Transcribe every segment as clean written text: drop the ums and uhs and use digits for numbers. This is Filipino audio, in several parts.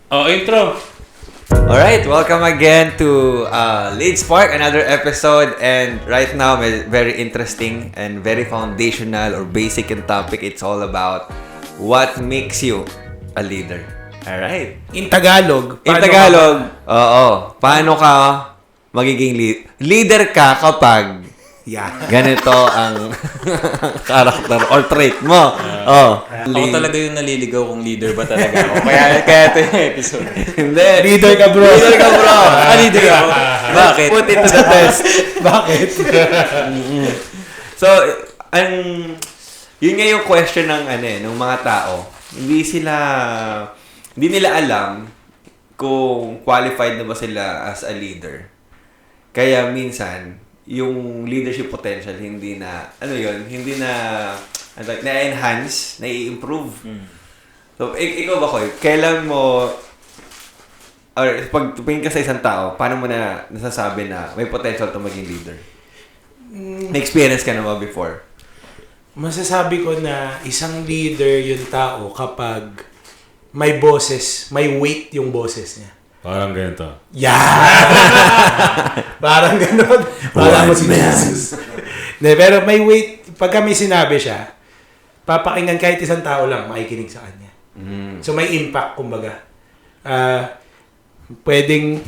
Oh, intro! Alright, welcome again to LeadSpark, another episode. And right now, very interesting and very foundational or basic in topic. It's all about what makes you a leader. Alright? In Tagalog. Paano ka magiging leader ka kapag ganito ang character or trait mo. Ako talaga yung naliligaw kung leader ba talaga ako. Kaya ito yung episode. Hindi. Leader ka, bro. Leader ka, bro. Leader ako. Bakit? Put it to the test. Bakit? So, yun nga yung question ng mga tao. Hindi nila alam kung qualified na ba sila as a leader. Kaya minsan, yung leadership potential hindi na-enhance, na-i-improve. So, ikaw ba, Koy? Kailan mo, or pag tumingin ka sa isang tao, paano mo na nasasabi na may potential to maging leader? Na-experience ka na ba before? Masasabi ko na isang leader yung tao kapag may boses, may weight yung boses niya. Parang ganito. Parang ganon. Parang mo si Jesus. Pero may weight. Pagka may sinabi siya, papakinggan kahit isang tao lang, makikinig sa kanya. So may impact, kumbaga. Pwedeng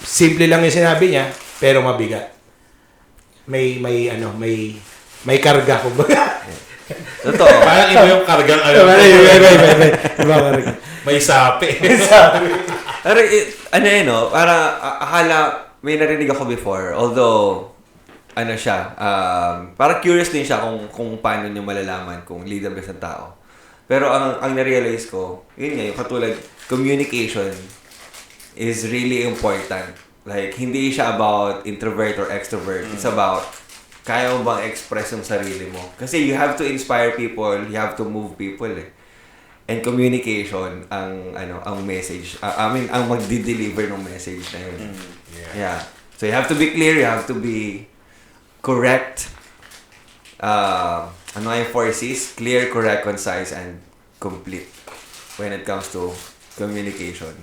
simple lang yung sinabi niya, pero mabigat. May karga, kumbaga. Totoo. Parang iba yung kargang May sapi. Pero, para akala, may narinig ako before, although, parang curious din siya kung paano niya malalaman kung leader ba isang tao. Pero ang na-realize ko, yun nga, yung katulad, communication is really important. Like, hindi siya about introvert or extrovert. It's about, kaya mo bang express yung sarili mo? Kasi you have to inspire people, you have to move people And communication ang message. Ang magdi-deliver ng message na yun. Yeah. So you have to be clear, you have to be correct. Ano yung 4 C's? Clear, correct, concise, and complete when it comes to communication.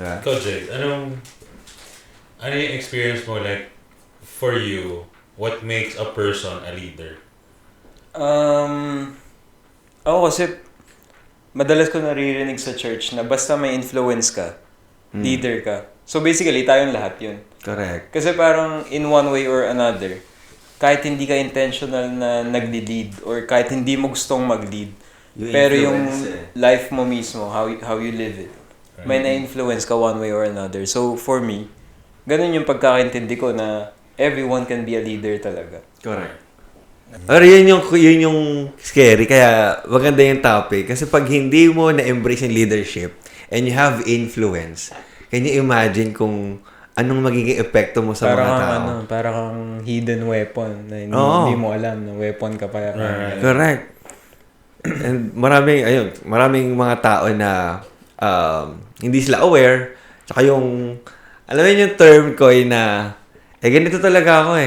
Yeah. Ikaw, Jake, ano yung experience mo, like, for you, what makes a person a leader? Ako kasi, madalas ko naririnig sa church na basta may influence ka, leader ka. So basically, tayong lahat yun. Correct. Kasi parang in one way or another, kahit hindi ka intentional na nag-lead or kahit hindi mo gustong mag-lead, pero yung life mo mismo, how you live it, may na-influence ka one way or another. So for me, ganun yung pagkakaintindi ko na everyone can be a leader talaga. Correct. Pero yun yung scary, kaya maganda yung topic. Kasi pag hindi mo na-embrace yung leadership and you have influence, can you imagine kung anong magiging epekto mo sa mga tao? Parang kang hidden weapon na hindi mo alam na weapon ka pala. Correct. And maraming mga tao na hindi sila aware. Tsaka alam mo yung term ko na, ganito talaga ako .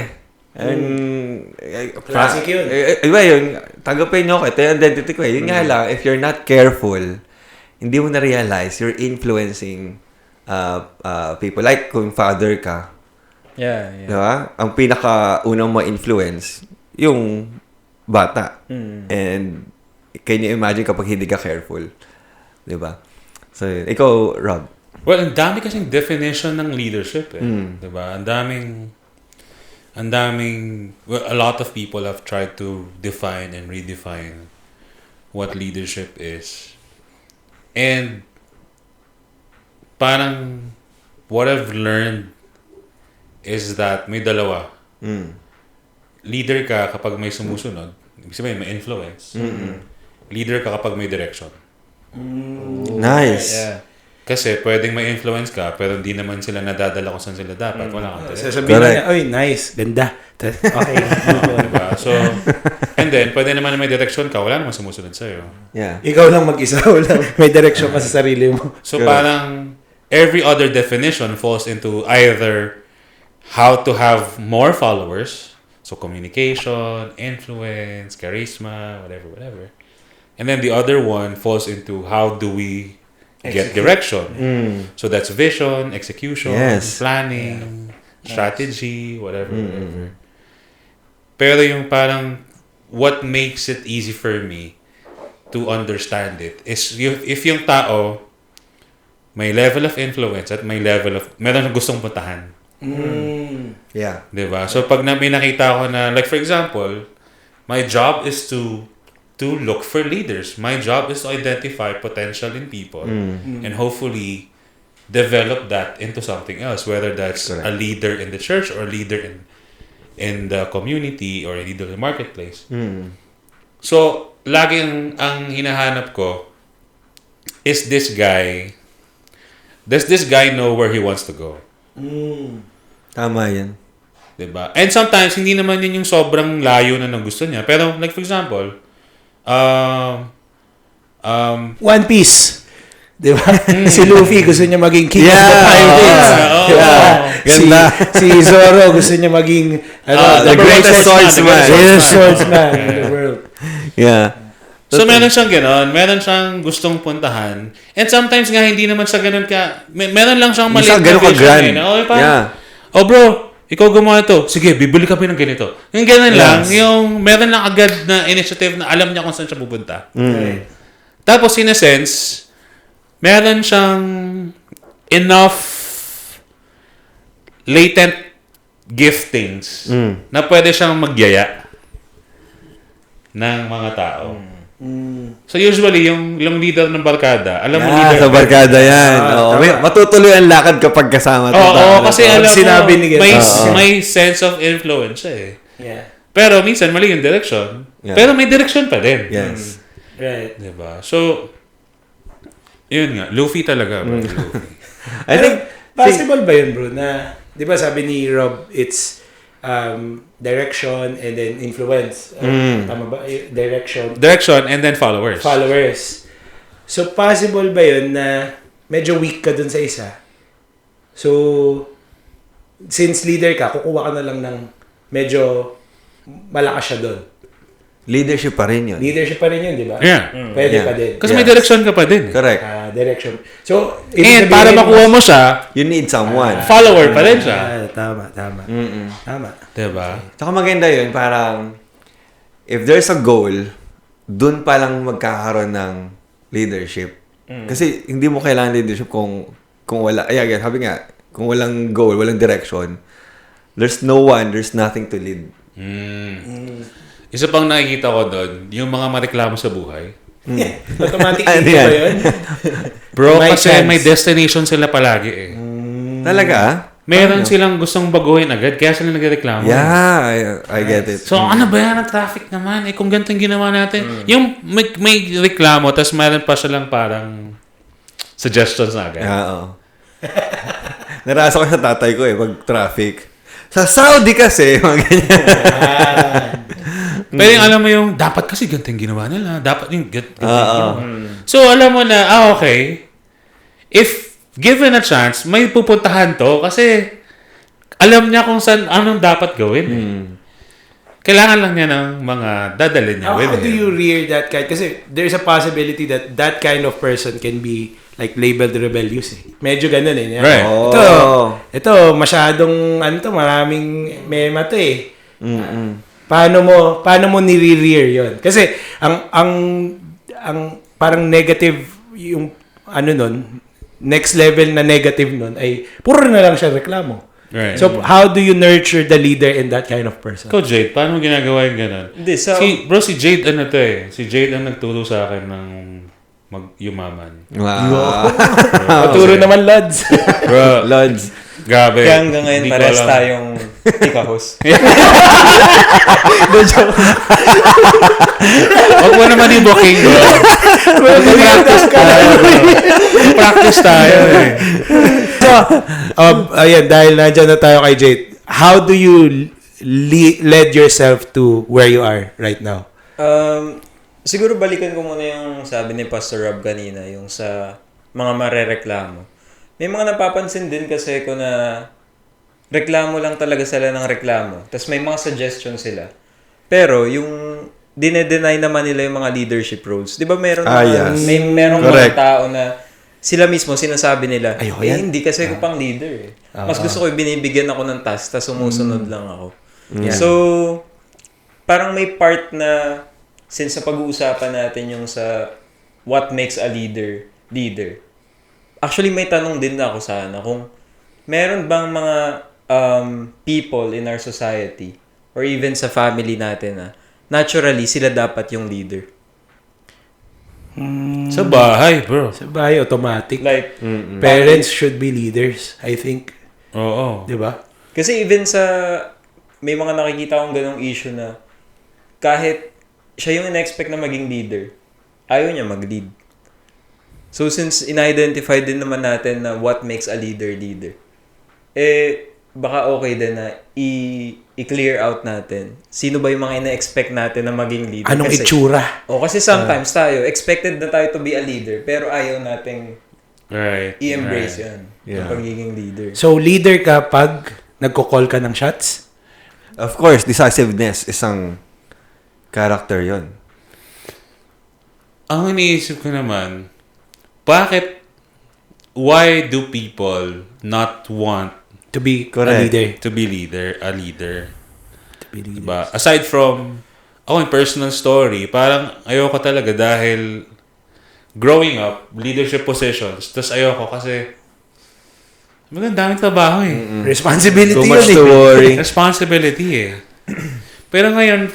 Classic yun. Iba yun, tanggapin nyo ko. Ito yung identity ko . Yun nga lang, if you're not careful, hindi mo na-realize you're influencing people. Like kung father ka. Yeah. Diba? Ang pinaka-unang ma-influence, yung bata. And can you imagine kapag hindi ka careful? Diba? So, ikaw, Rob. Well, ang dami kasing definition ng leadership . Diba? A lot of people have tried to define and redefine what leadership is. And parang what I've learned is that may dalawa. Leader ka kapag may sumusunod. Ibig sabihin, may influence. Leader ka kapag may direction. Nice. Yeah. Kasi pwedeng may influence ka, pero hindi naman sila nadadala kung saan sila dapat. Wala kang direction. Sasabihin niya, oy, nice, ganda. Okay. Diba? So, and then, pwede naman may direction ka, wala naman sumusunod sa'yo. Yeah. Ikaw lang mag-isa, wala. May direction ka sa sarili mo. So, parang every other definition falls into either how to have more followers, so communication, influence, charisma, whatever. And then the other one falls into how do we get direction. So that's vision, execution, planning, strategy, whatever. Pero yung parang what makes it easy for me to understand it is if yung tao may level of influence at may level of meron na gustong puntahan. Yeah. Diba? So pag may nakita ko na, like for example, my job is to look for leaders. My job is to identify potential in people and hopefully develop that into something else, whether that's a leader in the church or a leader in the community or a leader in the marketplace. So, lagi ang hinahanap ko is does this guy know where he wants to go? Tama yan. Diba? And sometimes, hindi naman yun yung sobrang layo na ng gusto niya. Pero, like for example, One Piece. Di ba? Si Luffy gusto niya maging king of the pirates. Ganda. Si Zoro gusto niya maging the greatest swordsman. Greatest swordsman in the world. Yeah. So, meron siyang gano'n. Meron siyang gustong puntahan. And sometimes nga, hindi naman sa gano'n ka... Meron lang siyang maliit na vision. Oh, bro, ikaw gumawa ito. Sige, bibili kami ng ganito. Yung gano'n lang. Yung meron lang agad na initiative na alam niya kung saan siya pupunta. Tapos, in a sense, meron siyang enough latent giftings na pwede siyang magyaya ng mga tao. So usually, yung leader ng barkada, alam mo leader. Sa barkada yan. Matutuloy ang lakad kapag kasama. Kasi alam mo, sinabi ni may sense of influence eh. Yeah. Pero minsan, mali yung direction. Yeah. Pero may direction pa din. Yes. Right. Diba? So, yun nga. Luffy talaga. Bro. Luffy. I think, possible ba yun, bro, na, di ba sabi ni Rob, it's direction and then influence. Tama ba? Direction and then followers. So, possible ba yun na medyo weak ka dun sa isa? So, since leader ka, kukuha ka na lang ng medyo malakas siya dun. leadership pa rin yun. Leadership pa rin yun, di ba? Yeah. Pwede pa din. Kasi may direction ka pa din. Correct. Direction. So, And para makuha mo siya, you need someone. follower pa rin siya. Tama. Tama. Diba? Tsaka maganda yun, parang if there's a goal, dun pa lang magkakaroon ng leadership. Kasi hindi mo kailangan leadership kung wala, again, sabi nga, kung walang goal, walang direction, there's no one, there's nothing to lead. Isa pang nakikita ko doon, yung mga mareklamo sa buhay. Automatic Ano ba yan? yun? Bro, May kasi chance. may destination sila palagi eh. Talaga? Meron silang gustong baguhin agad, kaya sila nagreklamo. Yeah, I get it. So, ano ba yan ang traffic naman? Eh, kung ganito yung ginawa natin. Yung may reklamo, tapos meron pa silang parang suggestions na agad. Oo. Narasa ko sa tatay ko pag traffic. Sa Saudi kasi, mga ganyan. Pero yung alam mo yung, dapat kasi ganito yung ginawa nila. Dapat yung ganito yung ginawa. So, alam mo na, okay. If given a chance, may pupuntahan to kasi alam niya kung saan, anong dapat gawin. Kailangan lang niya ng mga dadalhin niya. How do you rear that kind? Kasi there's a possibility that that kind of person can be like labeled rebellious eh. Medyo ganun eh. Right. Ito masyadong maraming mema to eh. Paano mo nire-rear 'yon? Kasi ang parang negative yung next level na negative nun ay puro na lang siya reklamo. Right. So how do you nurture the leader in that kind of person? Ikaw, Jade, paano mo ginagawa yung gano'n? Hindi, so... Si Jade Si Jade ang nagturo sa akin ng mag-yumaman. Wow. Paturo naman, Lods. Bro, Lods. grabe. Kaya hanggang ngayon, Hindi ko pares alam. tayong ikahos. Huwag mo naman yung booking, bro. Practice tayo eh. So, ayan, dahil nandiyan na tayo kay Jade, how do you lead yourself to where you are right now? Siguro balikan ko muna yung sabi ni Pastor Rob kanina, yung sa mga marereklamo. May mga napapansin din kasi ko na reklamo lang talaga sila ng reklamo. Tapos may mga suggestions sila. Pero yung dine-deny naman nila yung mga leadership roles. Di ba meron merong mga tao na sila mismo sinasabi nila, Ayoko yan. hindi kasi ako pang leader eh. Mas gusto ko binibigyan ako ng task, tas sumusunod lang ako. So, parang may part na, since sa pag-uusapan natin yung sa what makes a leader. Actually, may tanong din ako sana kung meron bang mga people in our society or even sa family natin na naturally sila dapat yung leader. Sa bahay, bro. Sa bahay, automatic. Like, Parents should be leaders, I think. Oo. Di ba? kasi even sa may mga nakikita akong ganong issue na kahit siya yung in-expect na maging leader, ayaw niya mag-lead. So since in-identify din naman natin na what makes a leader, baka okay din na i-clear out natin. Sino ba yung mga ina-expect natin na maging leader? Anong kasi, itsura? kasi sometimes tayo, expected na tayo to be a leader, pero ayaw nating i-embrace yan. Yung pagiging leader. So, leader ka pag nagko-call ka ng shots? Of course, decisiveness, isang character yon. Ang iniisip ko naman, why do people not want To be Correct. a leader. to be a leader? To be leader. Diba? Aside from, ako yung personal story, parang ayoko talaga dahil growing up, leadership positions, tas ayoko kasi daming trabaho eh. Responsibility Too yun much to worry. Responsibility eh. Pero ngayon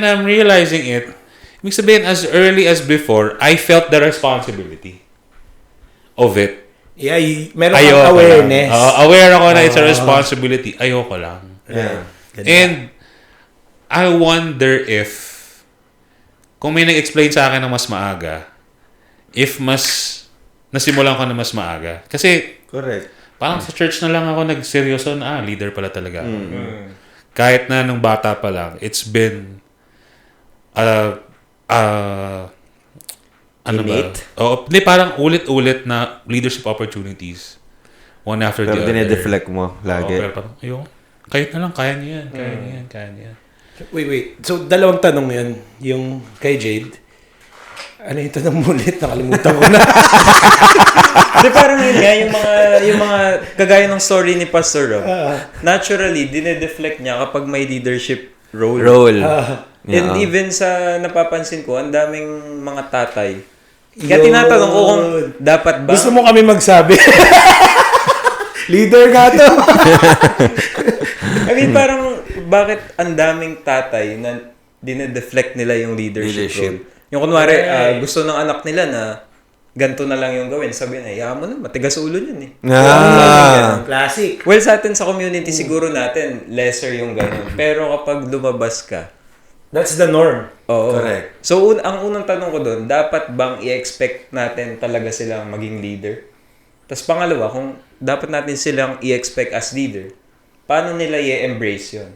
I'm realizing it. Ibig sabihin, as early as before, I felt the responsibility of it. Yeah, meron Ayoko kang awareness. lang. Aware ako na it's a responsibility. Ayoko lang. Yeah. And I wonder if kung may nag-explain sa akin ng mas maaga, if nasimulan ko na mas maaga. Kasi Correct. parang sa church na lang ako nagseryoso na, leader pala talaga ako. Kahit na nung bata pa lang, it's been ano ba? Hindi, parang ulit-ulit na leadership opportunities. One after the Pero other. dinedeflect mo lagi. Pero parang, ayoko. Kahit na lang, kaya niya yan. Kaya niya yan. Wait. So, dalawang tanong yan. Yung kay Jade. Ano yung tanong mo ulit? Nakalimutan ko na. Hindi, parang yun nga, yung mga kagaya ng story ni Pastor Rob, naturally, dinedeflect niya kapag may leadership role. And even sa napapansin ko, ang daming mga tatay. Kaya tinatanong ko kung dapat ba... Gusto mo kami magsabi? Leader nga to. I mean, parang bakit ang daming tatay na dinedeflect nila yung leadership role? Yung kunwari, gusto ng anak nila na ganito na lang yung gawin. Sabi na, yaman mo na, matigas ulo yun eh. Classic. Well, sa atin sa community, siguro natin, lesser yung ganun. Pero kapag lumabas ka, That's the norm. oo. Correct. So, ang unang tanong ko doon, dapat bang i-expect natin talaga silang maging leader? Tapos pangalawa, kung dapat natin silang i-expect as leader, paano nila i-embrace yun?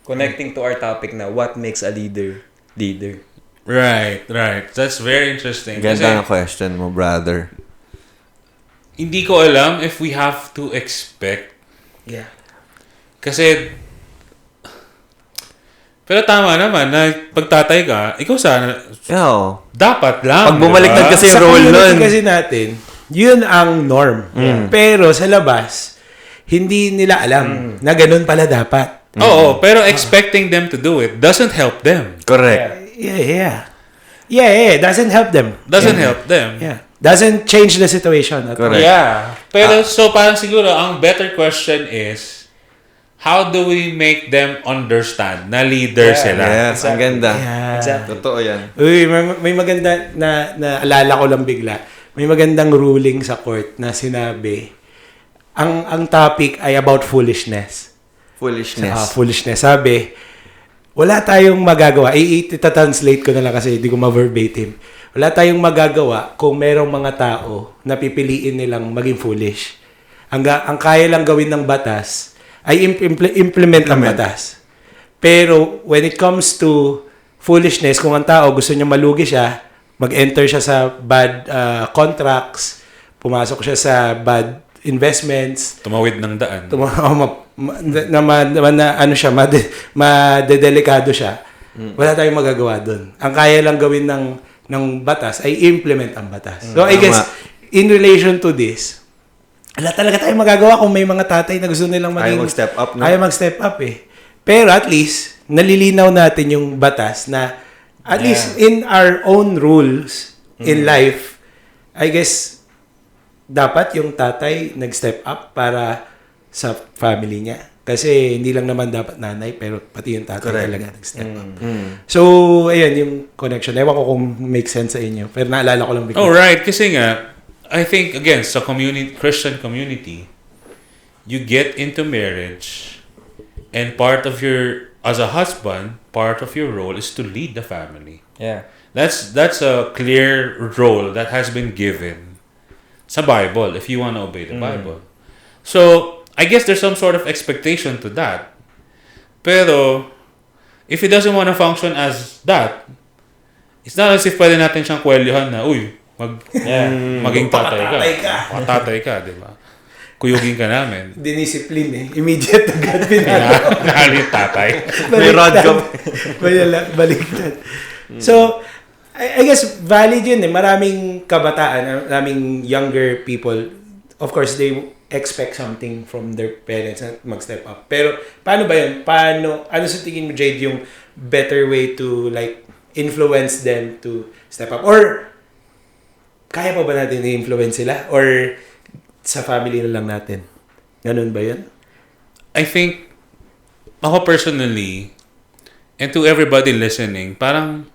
Connecting to our topic na what makes a leader. Right. That's very interesting. Ganda ng question mo, brother. Hindi ko alam if we have to expect. Yeah. Kasi, pero tama naman na pagtatay ka, ikaw sana, dapat lang. Pag bumaliktad diba? kasi yung Sa role community nun. kasi natin, yun ang norm. Pero sa labas, hindi nila alam na ganun pala dapat. Oo, pero expecting them to do it doesn't help them. Correct. Yeah. Doesn't help them. Help them. Yeah. Doesn't change the situation at all. Correct. Yeah. Pero so parang siguro, ang better question is, how do we make them understand na leader sila? Yes, ang ganda. Yeah. Exactly. Totoo yan. Uy, may maganda na alala ko lang bigla. May magandang ruling sa court na sinabi, ang topic ay about foolishness. Foolishness. Sabi, wala tayong magagawa. Ita-translate ko na lang kasi hindi ko ma-verbatim. Wala tayong magagawa kung merong mga tao na pipiliin nilang maging foolish. Ang kaya lang gawin ng batas ay implement ang batas. Pero when it comes to foolishness, kung ang tao gusto niya malugi siya, mag-enter siya sa bad contracts, pumasok siya sa bad investments, Tumawid ng daan. madedelikado siya. Wala tayong magagawa doon. Ang kaya lang gawin ng batas ay implement ang batas. So I guess in relation to this, wala talaga tayong magagawa kung may mga tatay na gusto nilang maging... Ayaw mag-step up, no? Ayaw mag-step up eh. Pero at least, nalilinaw natin yung batas na at least in our own rules in life, I guess, dapat yung tatay nag-step up para sa family niya. Kasi hindi lang naman dapat nanay, pero pati yung tatay talaga nag-step up. So, ayan yung connection. Ewan ko kung make sense sa inyo. Pero naalala ko lang. Oh, right. Kasi nga, I think, again, sa Christian community, you get into marriage and part of as a husband, part of your role is to lead the family. Yeah. That's a clear role that has been given sa Bible, if you want to obey the Bible. So, I guess there's some sort of expectation to that. Pero, if he doesn't want to function as that, it's not as if pwede natin siyang kwelyuhan na, maging tatay ka. Tatay ka, di ba? Kuyugin ka namin. Diniscipline eh. Immediate agad pinalo. Nahalit tatay. May rod ka. Baliktad. So, I guess valid yun eh. Maraming kabataan, maraming younger people, of course, they expect something from their parents na mag-step up. Pero, paano ba yun? Ano sa tingin mo, Jade, yung better way to like influence them to step up? Or, kaya pa ba natin i-influence sila? Or sa family na lang natin? Ganun ba yun? I think, ako personally, and to everybody listening, parang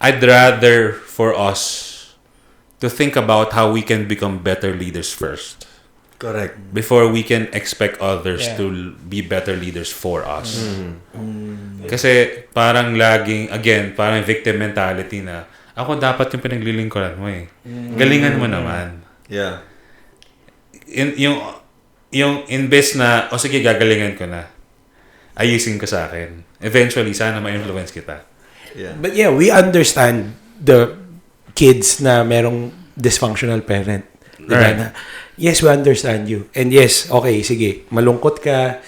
I'd rather for us to think about how we can become better leaders first. Correct. Before we can expect others to be better leaders for us. Kasi parang laging, again, parang victim mentality na, ako dapat yung pinaglilingkuran mo eh. Galingan mo naman. Yeah. Yung imbes na, sige, gagalingan ko na. Ayusin ko sa akin. Eventually, sana ma-influence kita. Yeah. But yeah, we understand the kids na merong dysfunctional parent. Diba? Right. Na, yes, we understand you. And yes, okay, sige, malungkot ka,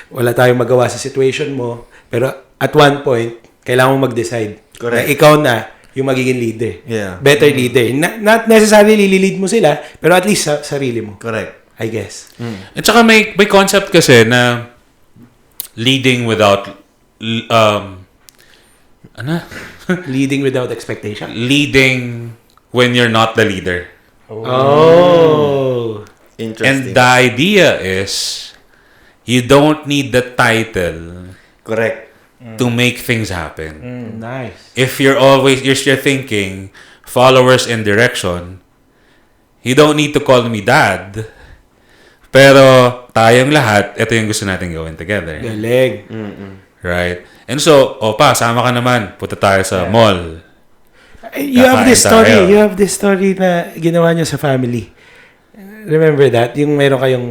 wala tayong magawa sa situation mo, pero at one point, kailangan mo mag-decide. Correct. Na ikaw na yung magiging leader. Yeah. Better leader. Not necessarily lead mo sila, pero at least sa sarili mo. Correct. I guess. At saka may concept kasi na leading without Leading without expectation. leading when you're not the leader. Oh. Interesting. And the idea is you don't need the title Correct. to make things happen. Nice. If you're thinking followers and direction, you don't need to call me dad. Pero tayong lahat, ito yung gusto natin gawin together. Galing. Right? And so, sama ka naman. Punta tayo sa mall. You have this Kakain story. tayo. You have this story na ginawa nyo sa family. Remember that? Yung meron kayong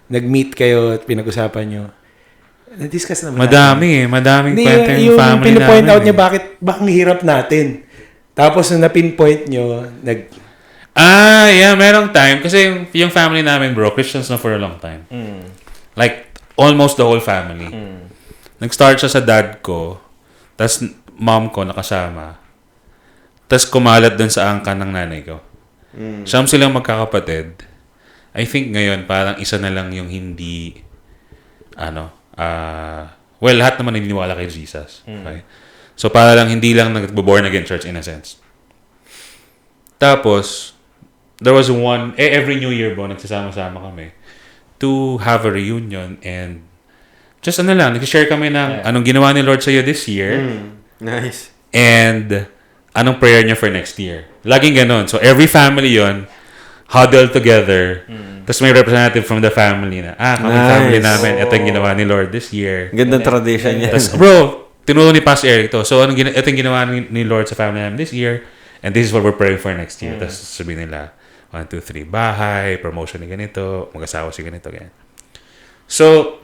nag-meet kayo at pinag-usapan nyo. Na-discuss naman Madaming kwento yung family yung pinipoint out namin. niya bakit hirap natin. Tapos nung na-pinpoint nyo, Merong time. Kasi yung family namin, bro, Christians na for a long time. Like, almost the whole family. Nag-start siya sa dad ko, tas mom ko nakasama, tas kumalat dun sa angkan ng nanay ko. Siyam silang magkakapatid. I think ngayon, parang isa na lang yung hindi, lahat naman naniniwala kay Jesus. Okay? So, para lang, hindi lang nag-born again church in a sense. Tapos, there was every New Year, bro, nagsasama-sama kami to have a reunion and just nag-share kami ng anong ginawa ni Lord sa'yo this year. Nice. And anong prayer niya for next year. Laging ganon. So, every family yon huddle together. Tapos may representative from the family na, kami family namin, ito yung ginawa ni Lord this year. Gandang tradition niya. Tapos, bro, tinuro ni Pastor Eric to. So, ito yung ginawa ni Lord sa family namin this year. And this is what we're praying for next year. Tapos sabihin nila, 1, 2, 3, bahay, promotion ni ganito, mag-asawa si ganito, ganyan. So,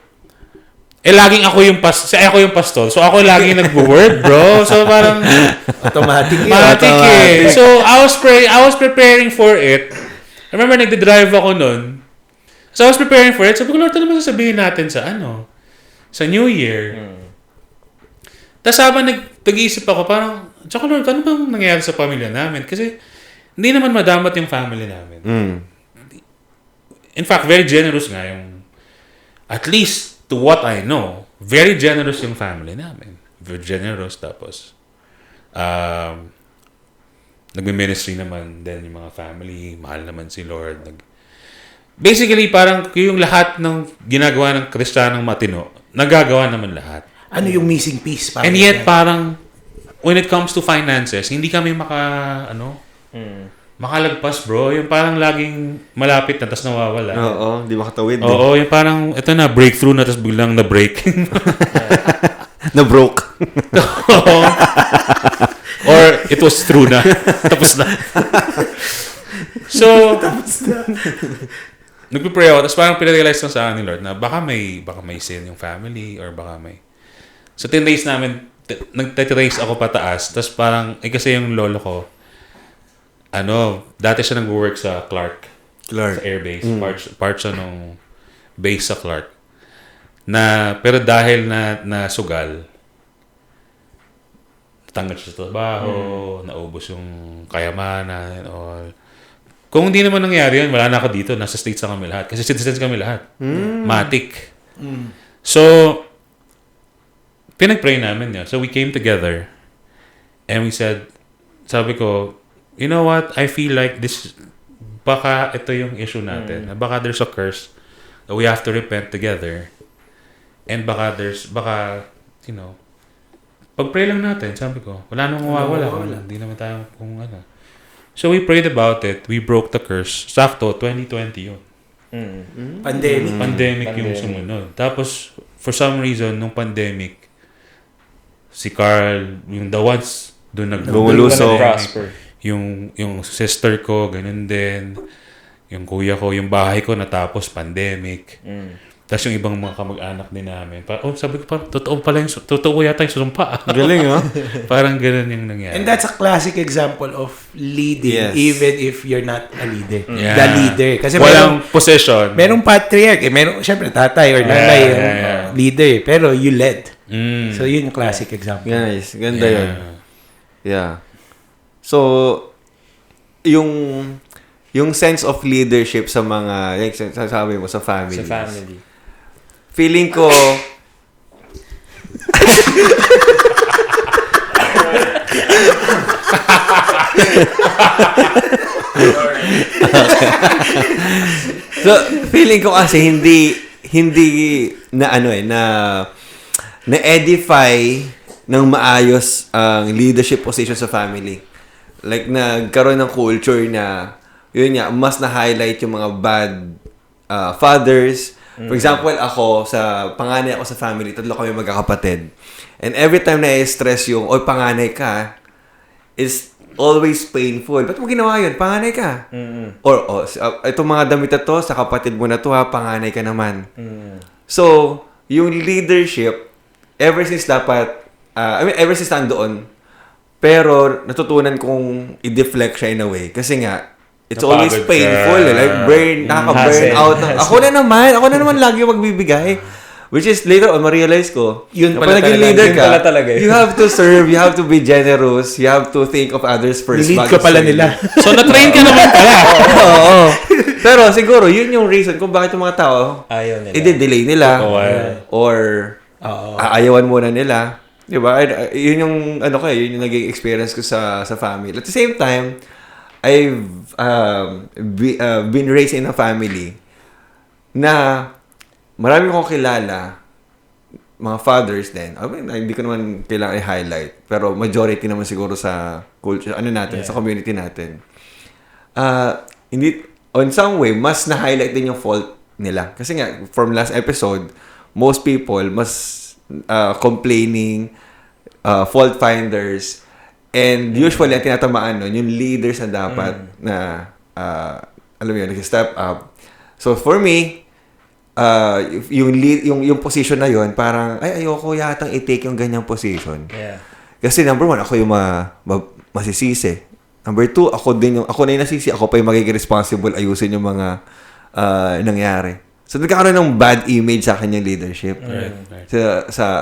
laging ako yung pastor. So, ako laging nag-word, bro. So, parang automatic eh. So, I was preparing for it. I remember, nagde-drive ako nun. So, I was preparing for it. Sabi ko, Lord, ano ba sasabihin natin sa sa New Year? Tapos habang nag-iisip ako, parang, tsaka Lord, ano bang nangyayari sa pamilya namin? Kasi, hindi naman madamat yung family namin. In fact, very generous nga yung, at least to what I know, very generous yung family namin. Very generous. Tapos, nagme-ministry naman din yung mga family. Mahal naman si Lord. Basically, parang yung lahat ng ginagawa ng Kristiyanong matino, nagagawa naman lahat. Ano yung missing piece? And yet, parang, when it comes to finances, hindi kami makalagpas, bro. Yung parang laging malapit na, tapos nawawala. Oo, di makatawid. Oo, yung parang, ito na, breakthrough na, tapos biglang na-break. Na-broke. Or, it was true na. Tapos na. So, nagpipray ako, tapos parang pinarealize lang sa akin ni Lord na baka may sin yung family, or baka may... So, 10 days namin, nag-trace ako pataas, tapos parang, kasi yung lolo ko, dati siya nag-work sa Clark. Sa airbase. Part siya nung base sa Clark. Pero dahil na sugal, natanggal siya sa trabaho, naubos yung kayamanan and all. Kung hindi naman nangyari yun, wala na ako dito. Nasa States na kami lahat. Kasi citizens kami lahat. Matic. So, pinag-pray namin yun. So, we came together and we said, sabi ko, you know what? I feel like this, baka ito yung issue natin. Baka there's a curse that we have to repent together. And baka pag-pray lang natin, sabi ko, wala nang mawawala. Hindi naman tayo kung ano. So we prayed about it. We broke the curse. Sakto, 2020 yun. Pandemic yung sumunod. Tapos, for some reason, nung pandemic, si Carl, yung the ones, doon Bumulusok. Yung sister ko, ganun din. Yung kuya ko, yung bahay ko natapos, pandemic. Tapos yung ibang mga kamag-anak din namin. Sabi ko parang, totoo yata yung sumpa. Galing, oh. Parang ganun yung nangyari. And that's a classic example of leading, even if you're not a leader. Yeah. The leader. Kasi walang possession. Merong patriarch. Syempre, tatay or nanay yung leader. Pero you led. So, yun yung classic example. Nice. Ganda yun. Yeah. So, yung sense of leadership sa mga, like sasabi mo, sa family. Sa family. Feeling ko, so, feeling ko kasi hindi na-edify ng maayos ang leadership position sa family. Like, nagkaroon ng culture na, yun nga, mas na-highlight yung mga bad fathers. For example, panganay ako sa family, 3 kami magkakapatid. And every time na-stress yung, panganay ka, is always painful. Ba't mo ginawa yun? Panganay ka. Or, itong mga damit na to, sa kapatid mo na to, panganay ka naman. So, yung leadership, ever since nandoon, pero natutunan kong i-deflect siya in a way. Kasi nga, it's always painful. Like, nakaka-burn out. Ako na naman lagi magbibigay. Which is, later on, ma-realize ko, Yun pala naging leader ka, talaga. you have to serve, you have to be generous, you have to think of others first. Nilid ka pala nila. So, na-train ka naman pala. Oo. Pero siguro, yun yung reason kung bakit yung mga tao, ayaw nila. i-delay nila. Or, aayawan muna nila. Diba? Yun yung, yun yung naging experience ko sa family. At the same time, I've been raised in a family na marami kong kilala, mga fathers din. Hindi ko naman kailangan i-highlight. Pero majority naman siguro sa culture, sa community natin. On some way, mas na-highlight din yung fault nila. Kasi nga, from last episode, most people, mas complaining, fault finders, and usually, ang tinatamaan nun, yung leaders na dapat na, alam mo yun, nag-step up. So, for me, yung position na yun, parang, ayoko yatang i-take yung ganyang position. Yeah. Kasi number 1, ako yung masisisi. Number 2, ako na yung nasisi, ako pa yung magiging responsible ayusin yung mga nangyari. So, nagkakaroon ng bad image sa akin yung leadership. Right. Sa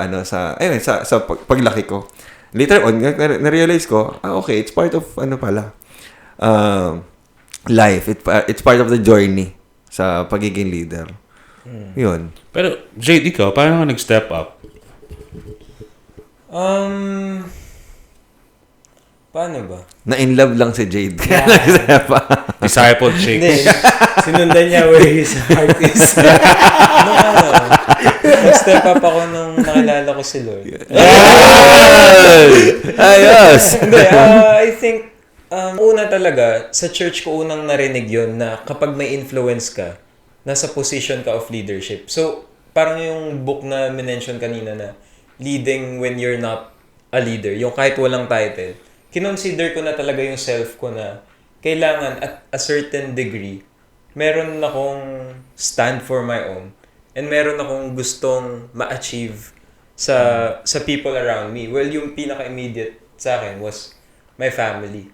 paglaki ko. Later on, na-realize ko, okay, it's part of, life. It's part of the journey sa pagiging leader. Yun. Pero, Jade, ikaw, paano ka nag-step up? Paano ba? Na-in love lang si Jade. Kaya nag-step up. Disciple chicks. Sinundan niya where his heart is. Nag-step up ako nung nakilala ko si Lord. Ayos! Hindi, I think, una talaga, sa church ko unang narinig yon na kapag may influence ka, nasa position ka of leadership. So, parang yung book na minention kanina na leading when you're not a leader, yung kahit walang title, kinonsider ko na talaga yung self ko na kailangan at a certain degree, meron akong stand for my own and meron akong gustong ma-achieve sa people around me. Well, yung pinaka-immediate sa akin was my family.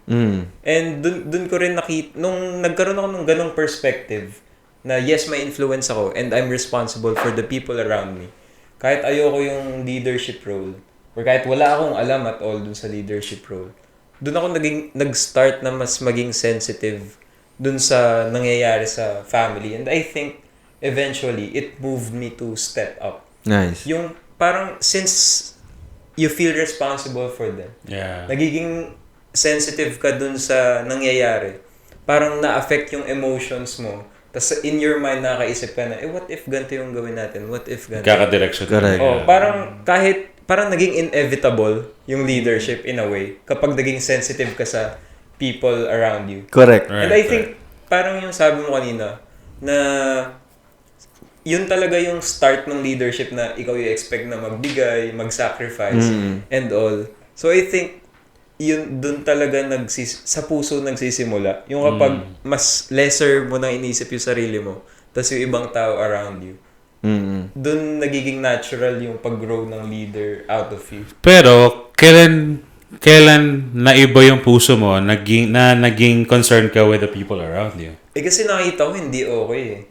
And dun ko rin nakita, nung nagkaroon ako ng ganong perspective, na yes, may influence ako and I'm responsible for the people around me. Kahit ayoko yung leadership role or kahit wala akong alam at all dun sa leadership role, dun ako nag-start na mas maging sensitive dun sa nangyayari sa family. And I think eventually it moved me to step up. Nice. Yung parang since you feel responsible for them, nagiging sensitive ka dun sa nangyayari. Parang na-affect yung emotions mo. Tapos in your mind, nakakaisip ka na, what if ganito yung gawin natin? What if ganito? Kaka-direction. Correct. Parang naging inevitable yung leadership in a way kapag naging sensitive ka sa people around you. Correct. And I think, parang yung sabi mo kanina, na yun talaga yung start ng leadership na ikaw yung expect na magbigay, mag-sacrifice, and all. So I think, yun dun talaga sa puso nagsisimula. Yung kapag mas lesser mo nang inisip yung sarili mo, tas yung ibang tao around you. Dun nagiging natural yung pag-grow ng leader out of you. Pero, kailan naiba yung puso mo, naging concerned ka with the people around you? Kasi nakita ko hindi okay eh.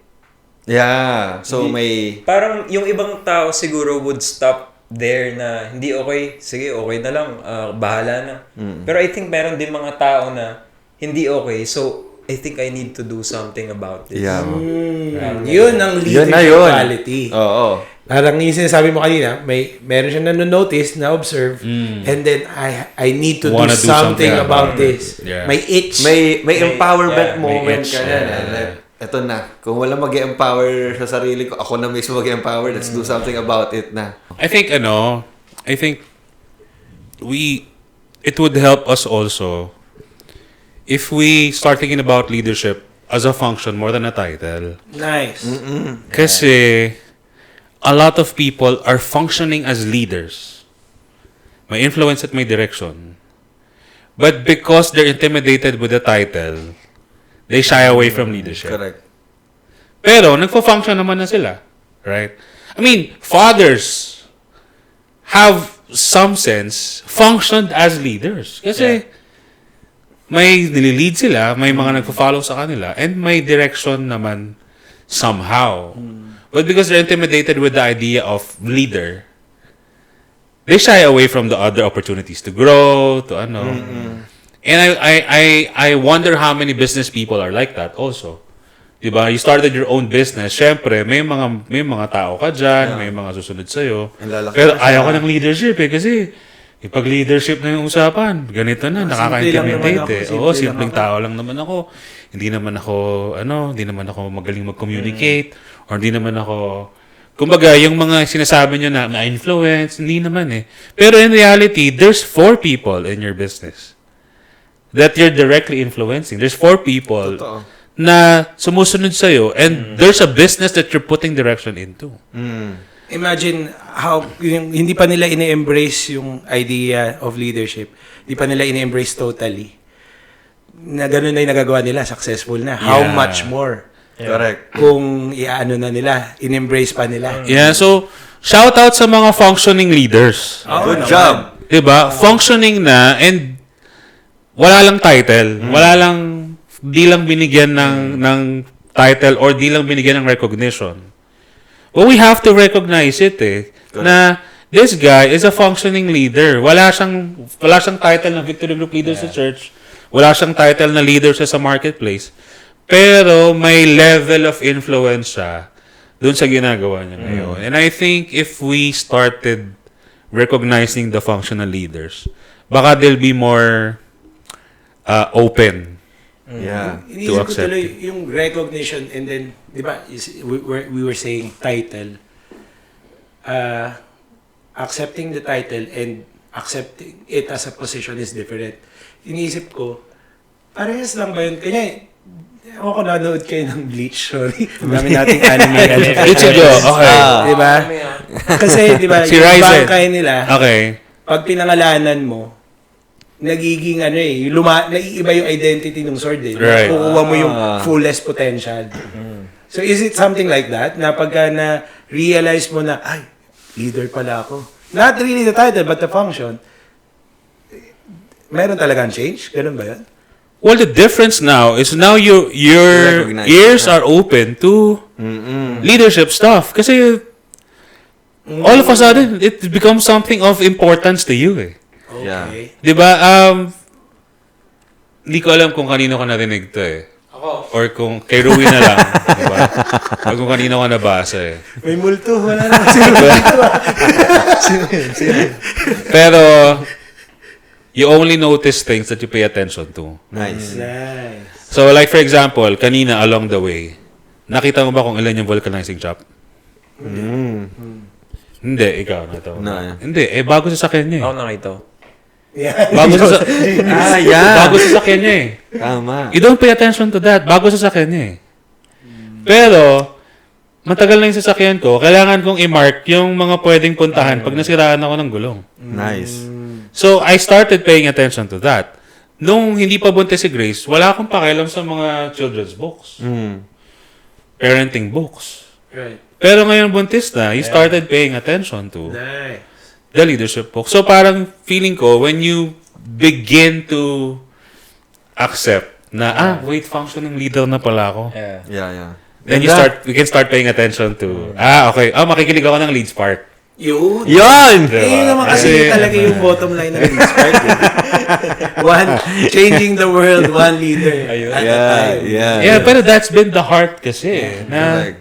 Yeah. So, Parang yung ibang tao siguro would stop there na hindi okay, sige, okay na lang, bahala na. Pero I think meron din mga tao na hindi okay, so I think I need to do something about this. Yeah. Yun ang leadership quality. Oo. Parang yung sinasabi mo kanina, meron siya na-notice, na-observe, and then I need to do something about this. Yeah. May itch. May empowerment moment may itch, ka na. Eto na. Kung wala mag-empower sa sarili ko, ako na mismo mag-empower. Let's do something about it na. I think it would help us also if we start thinking about leadership as a function more than a title. Nice. Kasi a lot of people are functioning as leaders. May influence at may direction. But because they're intimidated with the title, they shy away from leadership. Correct. Pero nagpo-function naman na sila, right? I mean, fathers have some sense functioned as leaders. Kasi may nililid sila, may mga nagpo-follow sa kanila, and may direction naman somehow. But because they're intimidated with the idea of leader, they shy away from the other opportunities to grow, to ano. And I wonder how many business people are like that also. Diba? You started your own business. Syempre, may mga tao ka dyan, may mga susunod sa'yo. Pero ayaw ka ng leadership kasi pag leadership na yung usapan, ganito na, nakaka-intimidate. Oo, simpleng tao lang naman ako. Hindi naman ako magaling mag-communicate, or hindi naman ako, kumbaga, yung mga sinasabi nyo na na-influence, hindi naman eh. Pero in reality, there's 4 people in your business that you're directly influencing. There's 4 people na sumusunod sa'yo, and there's a business that you're putting direction into. Imagine how hindi pa nila ine-embrace yung idea of leadership. Hindi pa nila ine-embrace totally. Na ganun na yung nagagawa nila, successful na. How much more? Correct. Kung iaano na nila, in-embrace pa nila. Yeah, so shout out sa mga functioning leaders. Good job. Diba? Functioning na, and wala lang title. Di lang binigyan ng title or di lang binigyan ng recognition. But we have to recognize it na this guy is a functioning leader. Wala siyang title ng Victory Group Leader sa church. Wala siyang title na leader siya sa marketplace. Pero may level of influence siya dun sa ginagawa niya ngayon. And I think if we started recognizing the functional leaders, baka they'll be more open Yeah. to Iniisip ko accept tuloy it. yung recognition and then, di ba, we were saying title. Accepting the title and accepting it as a position is different. Iniisip ko, parehas lang ba yun? Kanya, ako nanood kayo ng Bleach, sorry. Ang dami nating anime. Ichigo, okay. Di ba? Kasi, di ba, Si yung Ryzen. bangkay nila, Okay. pag pinangalanan mo, nagiging naiiba yung identity ng sword eh. Right. Kukuha mo yung fullest potential. So is it something like that? Na pagka na-realize mo na, ay, leader pala ako. Not really the title, but the function. Meron talagang change? Ganun ba yan? Well, the difference now is now your Recognize. ears are open to leadership stuff. Kasi all of a sudden, it becomes something of importance to you eh. Yeah. Okay. Di ba? Hindi ko alam kung kanino ka narinig to eh. Ako. Or kung kay Rui na lang. Di ba? Or kung kanino ka nabasa eh. May multo. Wala naman sino. Pero, you only notice things that you pay attention to. Nice. Nice. So, like for example, kanina along the way, nakita mo ba kung ilan yung vulcanizing shop? Hindi, ikaw na to. No. Hindi, bago sa sakyan niya eh. Ako nakita ko. Yeah. Bago sa Yeah. bago sa sakyan niya eh. Tama. You don't pay attention to that. Bago sa sakyan niya eh. Pero, matagal na yung sasakyan ko, kailangan kong i-mark yung mga pwedeng puntahan pag nasiraan ako ng gulong. Nice. So, I started paying attention to that. Nung hindi pa buntis si Grace, wala akong pakialam sa mga children's books. Parenting books. Right. Pero ngayon buntis na, you started paying attention to Nice. the leadership book. So parang feeling ko, when you begin to accept na, wait, functioning leader na pala ako. Yeah. Yeah. Then you can start paying attention to, okay, makikinig ako ng LeadSpark. Yun. Yun! Eh, yun naman kasi talaga yung bottom line ng LeadSpark. One, changing the world, one leader. At a time. Yeah, pero that's been the heart kasi. Na Correct.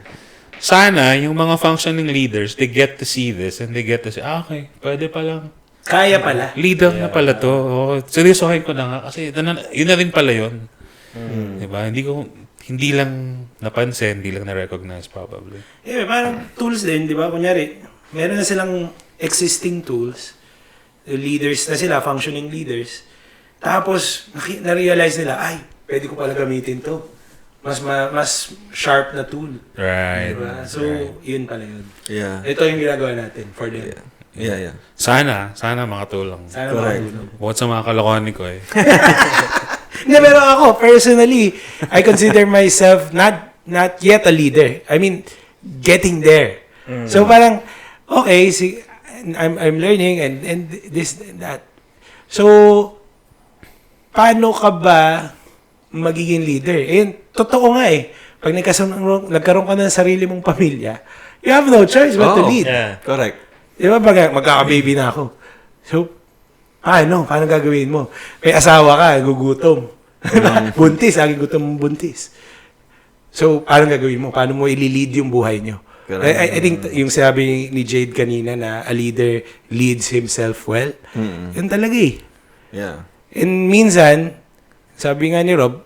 sana yung mga functioning leaders, they get to see this and they get to say, okay, pwede palang Kaya pala. leader na pala to. Seryosohin ko na nga kasi yun na rin pala yun. Diba? Hindi lang napansin, hindi lang na-recognize probably. Eh, parang tools din, di ba? Kunyari, meron na silang existing tools, leaders na sila, functioning leaders. Tapos, na-realize nila, ay, pwede ko pala gamitin to. Mas sharp na tool. Right. Diba? So, yun pala yun. Yeah. Ito yung ginagawa natin for them. Yeah. Sana makatulong. Sana Correct. makatulong. Bukod sa mga kalokohan ko eh. Hindi, pero ako, personally, I consider myself not yet a leader. I mean, getting there. So, parang, okay, I'm learning and this and that. So, paano ka ba magiging leader? Eh, totoo nga eh. Pag nagkaroon ka ng sarili mong pamilya, you have no choice but to lead. Yeah. Correct. Di ba, magkaka-baby na ako. So, paano gagawin mo? May asawa ka, gugutom. Buntis, laging gutom buntis. So, paano gagawin mo? Paano mo ililid yung buhay nyo? I think yung sabi ni Jade kanina na a leader leads himself well. Yun talaga eh. Yeah. And minsan, sabi nga ni Rob,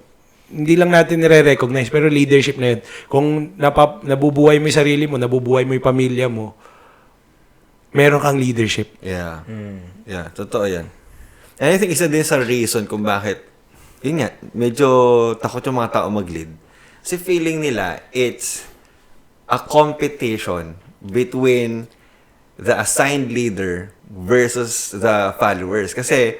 hindi lang natin nire-recognize, pero leadership na yun. Kung nabubuhay mo yung sarili mo, nabubuhay mo yung pamilya mo, meron kang leadership. Yeah. Yeah, totoo yan. And I think isa din sa reason kung bakit, yun nga, medyo takot yung mga tao mag-lead. Kasi feeling nila, it's a competition between the assigned leader versus the followers. Kasi,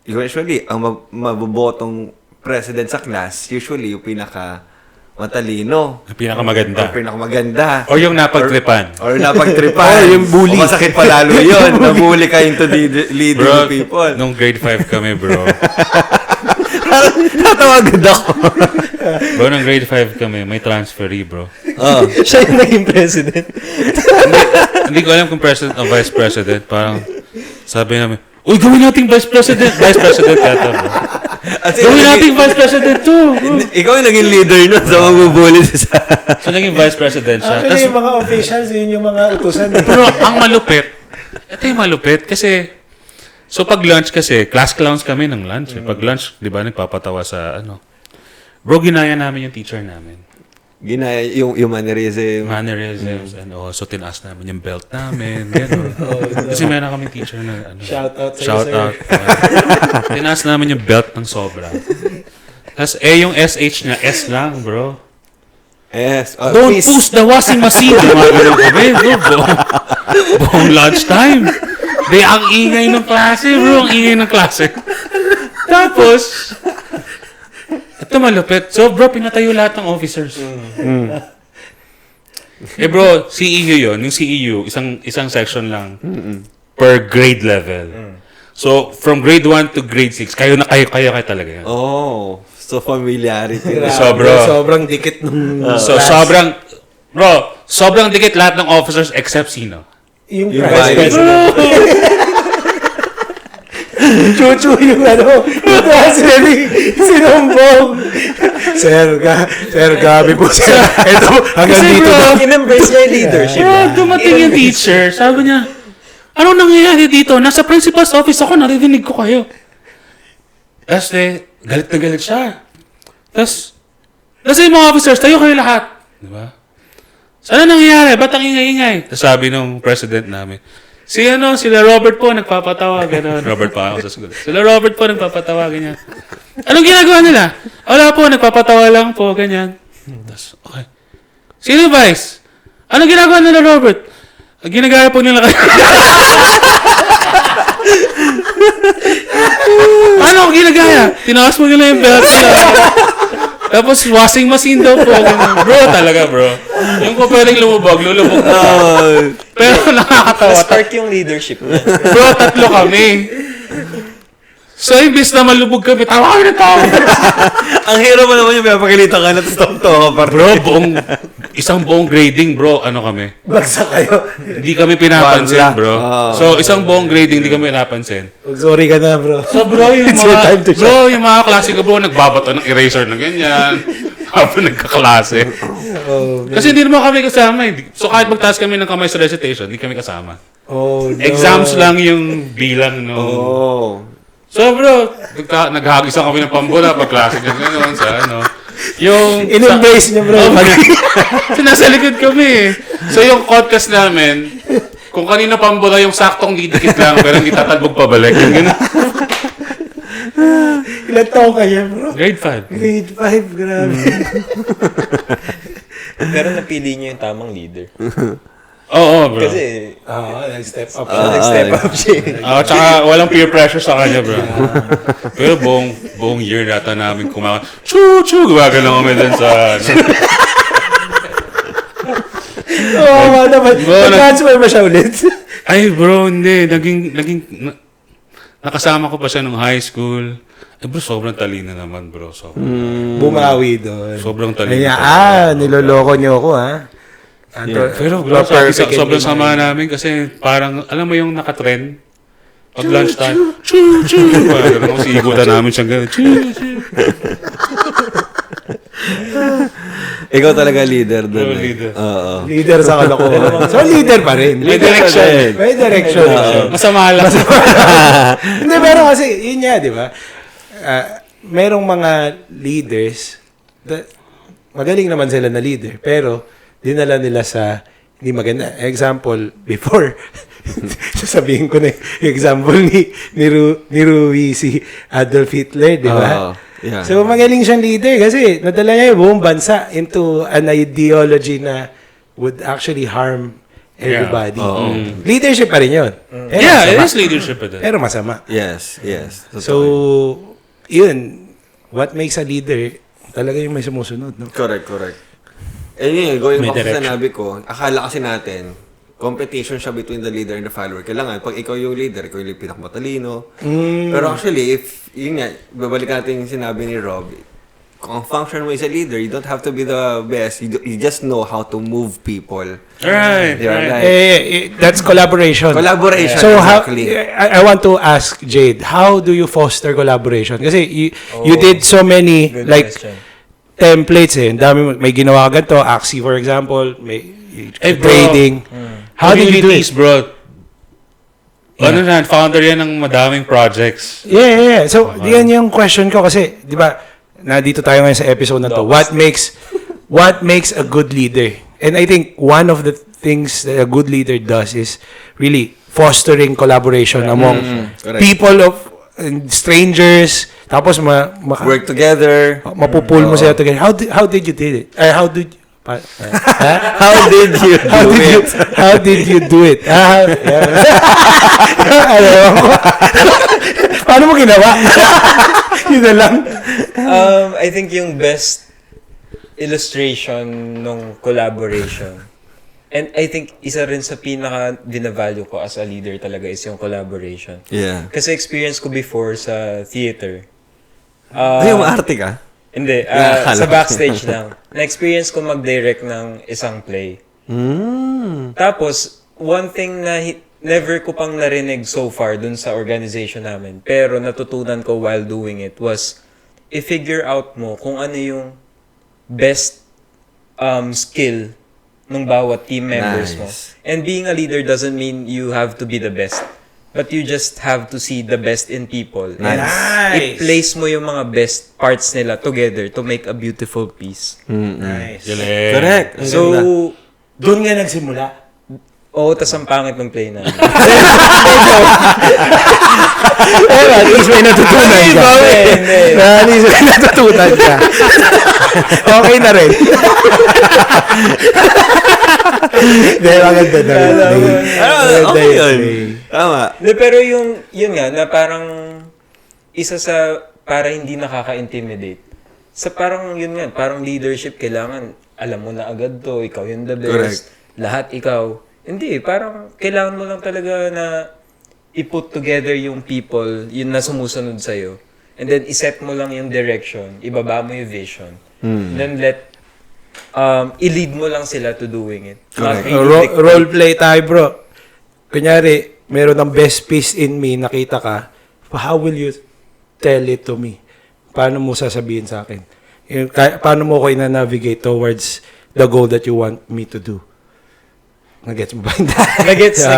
usually, ang mabobotong president sa class, usually, yung pinaka-matalino. Pinakamaganda. Or pinaka-maganda. Or yung napagtripan. Or napagtripan. Or yung bully. O masakit pa lalo yun. Nabully ka into leading Bro, people. nung grade 5 kami, bro. Natawagad ako. Bro, nung grade 5 kami, may transferee, bro. Siya yung naging president. Hindi ko alam kung president o vice president. Parang, sabi namin, Uy, gawin nating vice president. Vice president yata, bro. Gawin nating vice president to. Ikaw yung naging leader nun sa magbubuli sa... So, naging vice president siya. Actually, yung mga officials, yun yung mga utusan. Pero ang malupit, ito yung malupit kasi, so pag lunch kasi, class clowns kami ng lunch. Pag lunch, di ba, nagpapatawa sa ano. Bro, ginaya namin yung teacher namin. Ginaya yung mannerism. Mannerisms, and so tinaas namin yung belt namin, gano'n. Kasi meron kaming teacher na, ano. Shout out sa Shout sir. out. Tinaas namin yung belt ng sobra. Tapos, yung SH niya, S lang, bro. Yes. Don't push the washing machine. Gumagano kami, bro. Buong lunchtime. Di, ang ingay ng klase, bro. Ang ingay ng klase. Tapos, ito malupit. So, bro, pinatayo lahat ng officers. Bro, CEU yun. Yung CEU, isang section lang per grade level. So, from grade 1 to grade 6, kayo talaga yan. Oh, so familiarity. So, bro. Sobrang dikit nung... So, sobrang dikit lahat ng officers except sino? Yung Yung president. Chuchu yung ano, yung president, sinumbong. Sir, gabi po sir. Ito, hanggang Kasi, dito bro, na. In-embrace niya yung leadership. Dumating yung teacher, sabi niya, ano nangyayari dito? Nasa principal's office ako, narinig ko kayo. Tapos galit na galit siya. Tapos yung mga officers, tayo kayo lahat. Diba? Sana nangyayari? Ba't ang ingay-ingay? Tapos sabi nung president namin, sila Robert po nagpapatawa, gano'n. Robert pa ako sa school. Sila Robert po nagpapatawa, ganyan. Anong ginagawa nila? Wala po, nagpapatawa lang po, ganyan. Tapos, okay. Sino Vice? Anong ginagawa nila, Robert? Ginagaya po nila kayo. Ano ginagaya? Tinaas mo nila yung belt nila. Tapos washing machine daw po. Bro, talaga bro. Yung ko pwedeng lulubog na. Pero nakakatawa. Na-spark yung leadership niya. Bro, 3 kami. So, imbis na malubog kami, tawa kami ng tawa. Ang hero mo naman yung pinapakilita ka na stop to ka pa. Bro, isang buong grading bro, ano kami? Bagsak kayo. Hindi kami pinapansin Bangla. bro. So, isang buong grading, hindi kami pinapansin. Sorry ka na bro. So bro, It's your time to yung mga klase ko bro, nagbabato ng eraser na ganyan. Habang nagkaklase. Kasi hindi naman kami kasama. So kahit magtaas kami ng kamay sa recitation, hindi kami kasama. Oh, no. Exams lang yung bilang no. Oh. So bro, naghagis kami ng pambola pag klase niya gano'n sa ano. Yung In-embrace niya bro. So nasa likod kami. So yung contest namin, kung kanino pambola yung saktong didikit lang pero hindi tatalbog pabalik. Yung gano'n. Ilan taon kaya bro? Grade 5. Grade 5, grabe. Pero napili niya yung tamang leader. Oo, bro. Kasi, Nag-step up. nag-step up siya. Tsaka walang peer pressure sa kanya, bro. Pero buong year nata namin kumakain. Choo-choo! Gumagano kami dun sa... Oo, naman. Nag-transfer ba siya ulit? Ay, bro, hindi. Nakasama ko pa siya nung high school. Bro, sobrang talino naman, bro. Bumawi doon. Sobrang talino. Niloloko niyo ako, ha? Pero, bro, sobrang sama namin kasi parang, alam mo yung nakatrend? Pag lunchtime, choo-choo! Parang sigutan namin siyang gano'n. Choo-choo! Ikaw talaga leader doon. Leader. Oo. Leader sa kalokohan. So, leader pa rin. May direction. May direction. Masama lang. Hindi, pero kasi, yun nga, di ba? Merong mga leaders, magaling naman sila na leader, pero dinala nila sa hindi maganda. Example, before, sasabihin ko na yung example ni Rui si Adolf Hitler, di ba? Yeah. So, magaling siyang leader kasi nadala niya yung buong bansa into an ideology na would actually harm everybody. Yeah. Leadership pa rin yun. Yeah, it is leadership. Pero masama. Yes. So, yun, what makes a leader, talaga yung may sumusunod, no? Correct. Yun, going May back sa direction. sinabi ko, akala kasi natin, competition siya between the leader and the follower. Kailangan, pag ikaw yung leader, ikaw yung pinakamatalino. Pero actually, if, yun nga, babalik natin yung sinabi ni Rob, kung ang function mo is a leader, you don't have to be the best. You just know how to move people. Right. Diba? Right. Like, That's collaboration. collaboration, So exactly. I want to ask Jade, how do you foster collaboration? Kasi you did so many Good like question. templates eh. Ang dami may ginawa ka ganito, Axie for example, may Bro. trading. How did you do it? Communities, bro. Ano na, founder yan ng madaming projects. Yeah. So, yan yung question ko kasi, di ba, nandito tayo ngayon sa episode na to. What makes a good leader? And I think one of the things that a good leader does is really fostering collaboration among correct. people of strangers. Tapos Work together. mapupul mo sila together. How did you did it? How did you How did you do it? How did you do it? Paano mo ginawa? Yun na lang. I think yung best illustration nung collaboration, and I think isa rin sa pinaka binavalue ko as a leader talaga is yung collaboration. Yeah. Kasi experience ko before sa theater. Ay, maarte ka? Hindi, sa backstage lang. Na-experience ko mag-direct ng isang play. Tapos, one thing na never ko pang narinig so far dun sa organization namin, pero natutunan ko while doing it was i-figure out mo kung ano yung best skill ng bawat team members mo. And being a leader doesn't mean you have to be the best. But you just have to see the best in people. And i-place mo yung mga best parts nila together to make a beautiful piece. Nice. Correct. So, Doon nga nagsimula. oo, tas ang pangit ng play namin. At least may natutunan ka. At least may natutunan ka. Okay na rin. Dahil maganda na rin. Okay yun. Tama. Pero yun nga, na parang isa sa para hindi nakaka-intimidate. Sa parang yun nga, parang leadership, kailangan alam mo na agad to, ikaw yung the best. Correct. Lahat ikaw. Hindi, parang kailangan mo lang talaga na i-put together yung people, yun na sumusunod sa'yo. And then, iset mo lang yung direction, ibaba mo yung vision. Then i-lead mo lang sila to doing it. Not really Role play tayo, bro. Kunyari, meron ng best piece in me, nakita ka, how will you tell it to me? Paano mo sasabihin sa akin? Paano mo ko ina-navigate towards the goal that you want me to do? Nagets mo ba? Nagets ko.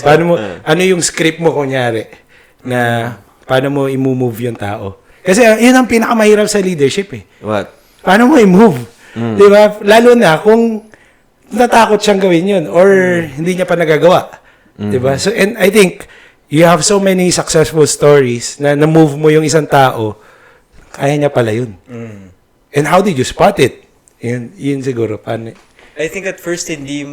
Paano mo, ano yung script mo kunyari na paano mo i-move yung tao? Kasi yun ang pinakamahirap sa leadership eh. What? Paano mo i-move? Di ba? Lalo na kung natakot siyang gawin yun or hindi niya pa nagagawa. Di ba? So, and I think you have so many successful stories na na-move mo yung isang tao, kaya niya pala yun. And how did you spot it? Yun siguro. Paano? I think at first hindi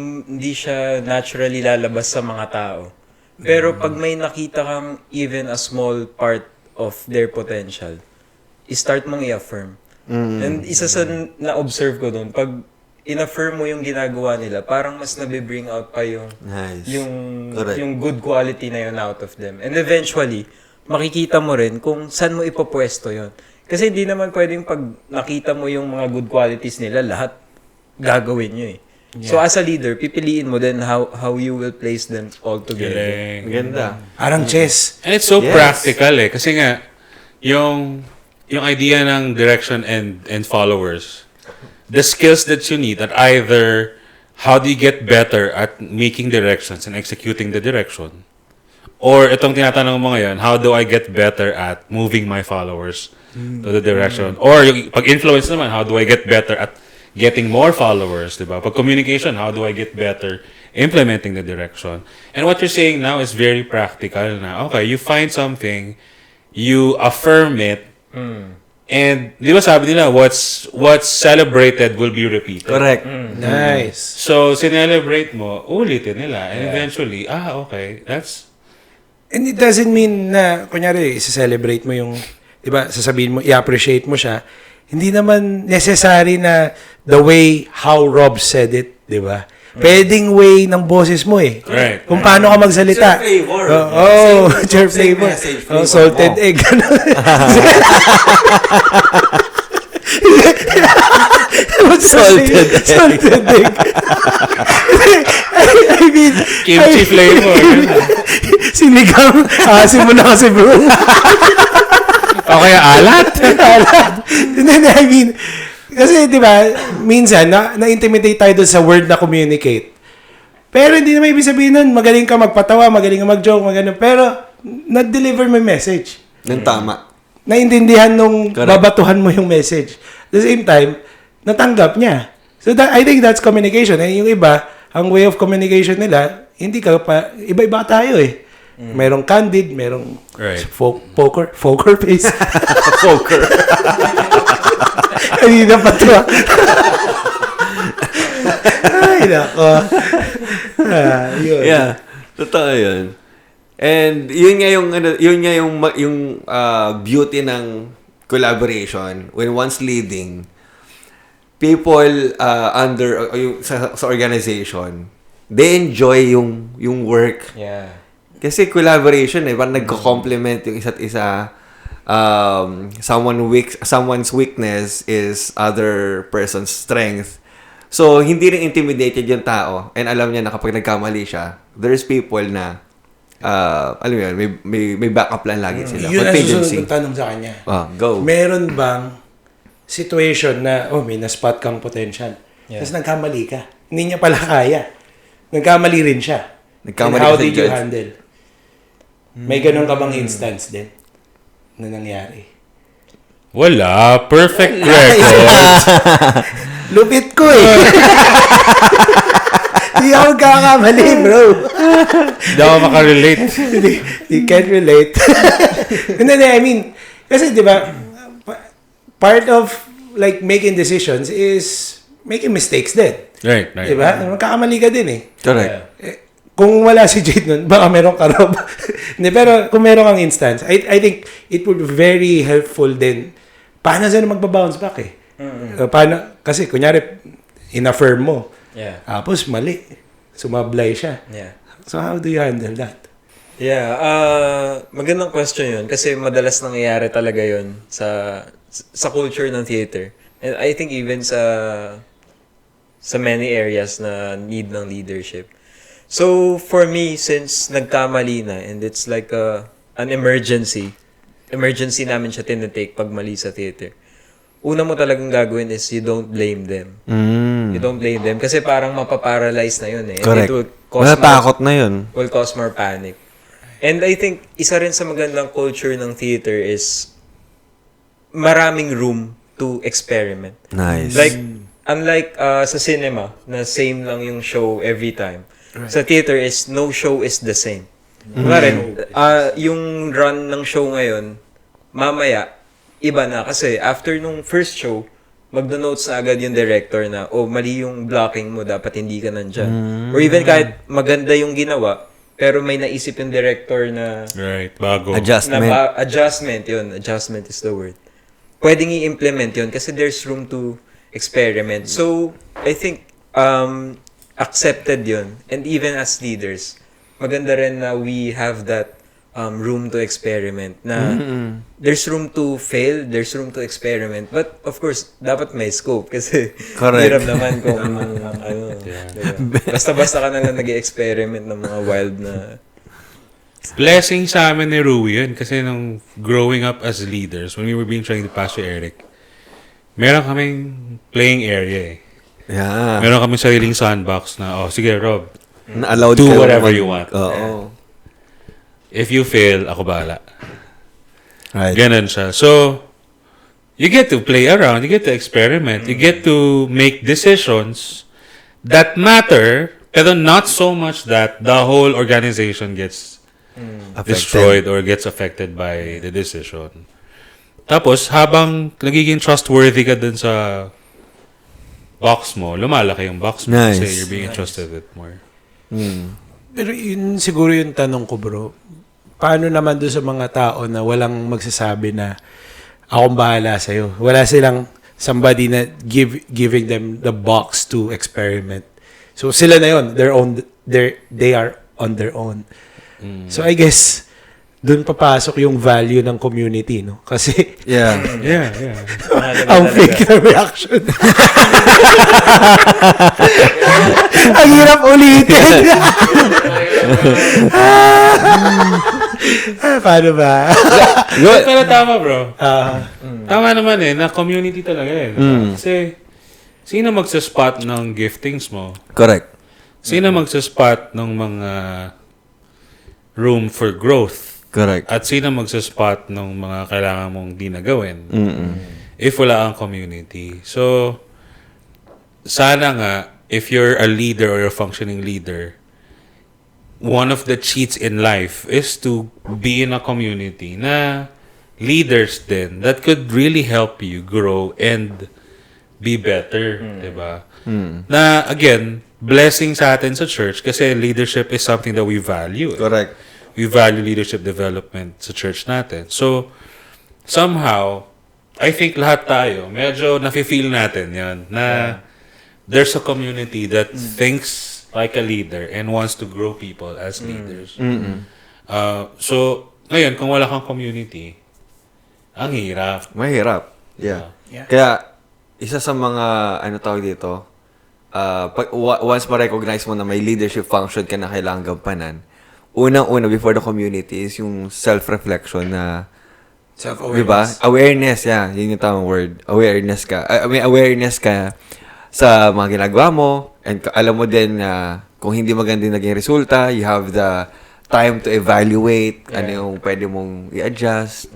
siya naturally lalabas sa mga tao. Pero pag may nakita kang even a small part of their potential, i-start mong i-affirm. And isa sa na-observe ko doon, pag in-affirm mo yung ginagawa nila, parang mas nabe-bring out pa yung yung good quality na yun out of them. And eventually, makikita mo rin kung saan mo ipopwesto yun. Kasi hindi naman pwedeng pag nakita mo yung mga good qualities nila, lahat gagawin nyo eh. Yeah. So as a leader, pipiliin mo din how you will place them all together. Ganda. Parang chess. And it's so practical eh. Kasi nga, yung idea ng direction and followers, the skills that you need at either how do you get better at making directions and executing the direction, or itong tinatanong mo ngayon, how do I get better at moving my followers to the direction? Or yung pag-influence naman, how do I get better at getting more followers, diba? Pag communication, how do I get better implementing the direction? And what you're saying now is very practical na, okay, you find something, you affirm it, and di ba sabi nila, what's celebrated will be repeated. Correct. Nice. So, sinelebrate mo, ulitin nila, and eventually, okay, that's... And it doesn't mean na, kunyari, isa-celebrate mo yung, di ba, sasabihin mo, i-appreciate mo siya. Hindi naman necessary na the way how Rob said it, di ba? Pwedeng way ng boses mo eh. Right. Kung paano ka magsalita. It's your flavor. It's your flavor. Message, salted egg. Salted egg. Salted egg. I mean, Kimchi flavor. sinigang. Asin mo na kasi, bro. O kaya alat. I mean, kasi, di ba, minsan, na-intimidate tayo doon sa word na communicate. Pero hindi naman ibig sabihin nun, magaling ka magpatawa, magaling ka mag-joke, magano. Pero, na-deliver mo yung message. Nang tama. Naintindihan nung Correct. babatuhan mo yung message. At the same time, natanggap niya. So, I think that's communication. Eh, yung iba, ang way of communication nila, hindi ka pa, iba-iba tayo eh. Merong candid, merong Right. poker face. Poker. Kanina pa to. Ay, nako. Yun. Yeah. Totoo yun. And yun nga yung beauty ng collaboration when one's leading people under yung sa organization, they enjoy yung work. Yeah. Kasi collaboration parang nagko-complement yung isa't isa. Someone's weakness is other person's strength. So hindi rin intimidated yung tao and alam niya na kapag nagkamali siya, there's people na alam mo yun, may backup plan lagi sila. Yun ang Contingency. susunod tanong sa kanya. Go. Meron bang situation na, may na-spot kang potential. Yeah. Tapos nagkamali ka. Hindi niya pala kaya. Nagkamali rin siya. Nagkamali And how ka sa did you judge. handle? May ganun ka bang instance din na nangyari? Wala. Perfect record. Lupit ko eh. Hindi ako kakamali, bro. Hindi ako makarelate. You can't relate. Hindi, I mean, kasi di ba, part of like making decisions is making mistakes din. Right, right. Di ba? Magkakamali ka din eh. Correct. Kung wala si Jade nun, baka meron ka Rob. Hindi, pero kung meron kang instance, I think it would be very helpful din. Paano sila magbabounce back eh? Paano? Kasi kunyari, in-affirm mo. Yeah. Tapos mali. Sumablay siya. Yeah. So how do you handle that? Yeah, magandang question yun kasi madalas nangyayari talaga yun sa culture ng theater. And I think even sa many areas na need ng leadership. So for me, since nagkamali na and it's like an emergency namin siya tinitake pag mali sa theater. Una mo talagang gagawin is you don't blame them. You don't blame them kasi parang mapaparalyze na yun eh. Correct. And it will cause Natatakot na yun. will cause more panic. And I think isa rin sa magandang culture ng theater is maraming room to experiment. Nice. Like, unlike sa cinema, na same lang yung show every time. Sa theater is, no show is the same. Kunwari, yung run ng show ngayon, mamaya, iba na. Kasi after nung first show, magda-notes na agad yung director na, mali yung blocking mo, dapat hindi ka nandyan. Or even kahit maganda yung ginawa, pero may naisip yung director na Right, bago. Adjustment. adjustment, yun. Adjustment is the word. Pwedeng i-implement yun kasi there's room to experiment. So, I think, accepted yun. And even as leaders, maganda rin na we have that room to experiment. Na there's room to fail, there's room to experiment. But, of course, dapat may scope kasi Correct. hirap naman kung diba? Basta-basta ka na nag-experiment ng mga wild na Blessing sa amin ni Rui yun. Kasi nung growing up as leaders, when we were being trained to Pastor Eric, meron kaming playing area eh. Yeah. Meron kaming sariling sandbox na, sige Rob, Na-allowed do ka whatever naman. you want. Oo. If you fail, ako bahala. Right. Ganun siya. So, you get to play around, you get to experiment, you get to make decisions that matter, pero not so much that the whole organization gets destroyed or gets affected by the decision. Tapos, habang nagiging trustworthy ka dun sa box mo, lumalaki yung box mo Nice. kasi you're being entrusted with more. Pero yun siguro yung tanong ko, bro. Paano naman doon sa mga tao na walang magsasabi na akong bahala sa'yo? Wala silang somebody na giving them the box to experiment. So sila na yun. They are on their own. So I guess, doon papasok yung value ng community, no? Kasi, Yeah. Yeah. ang fake na reaction. Ang hirap ulitin. Paano ba? Pero tama, bro. Tama naman na community talaga Kasi, sino magsaspot ng giftings mo? Correct. Sino magsaspot ng mga room for growth? Correct. At sino magsaspot ng mga kailangan mong di na gawin? If wala ang community. So, sana nga, if you're a leader or a functioning leader, one of the cheats in life is to be in a community na leaders din that could really help you grow and be better. Diba? Na, again, blessing sa atin sa church kasi leadership is something that we value. Correct. We value leadership development sa church natin. So, somehow, I think lahat tayo, medyo nafe-feel natin yan, na there's a community that thinks like a leader and wants to grow people as leaders. So, ngayon, kung wala kang community, ang hirap. Mahirap. Yeah. Kaya, isa sa mga, tawag dito, once ma-recognize mo na may leadership function ka na kailangan gampanan, unang-una before the community is yung self-reflection na Self-awareness. diba? Awareness, yun yung tamang word. Awareness ka. May awareness ka sa mga ginagawa mo and alam mo din na kung hindi maganda yung naging resulta, you have the time to evaluate ano yung pwede mong i-adjust.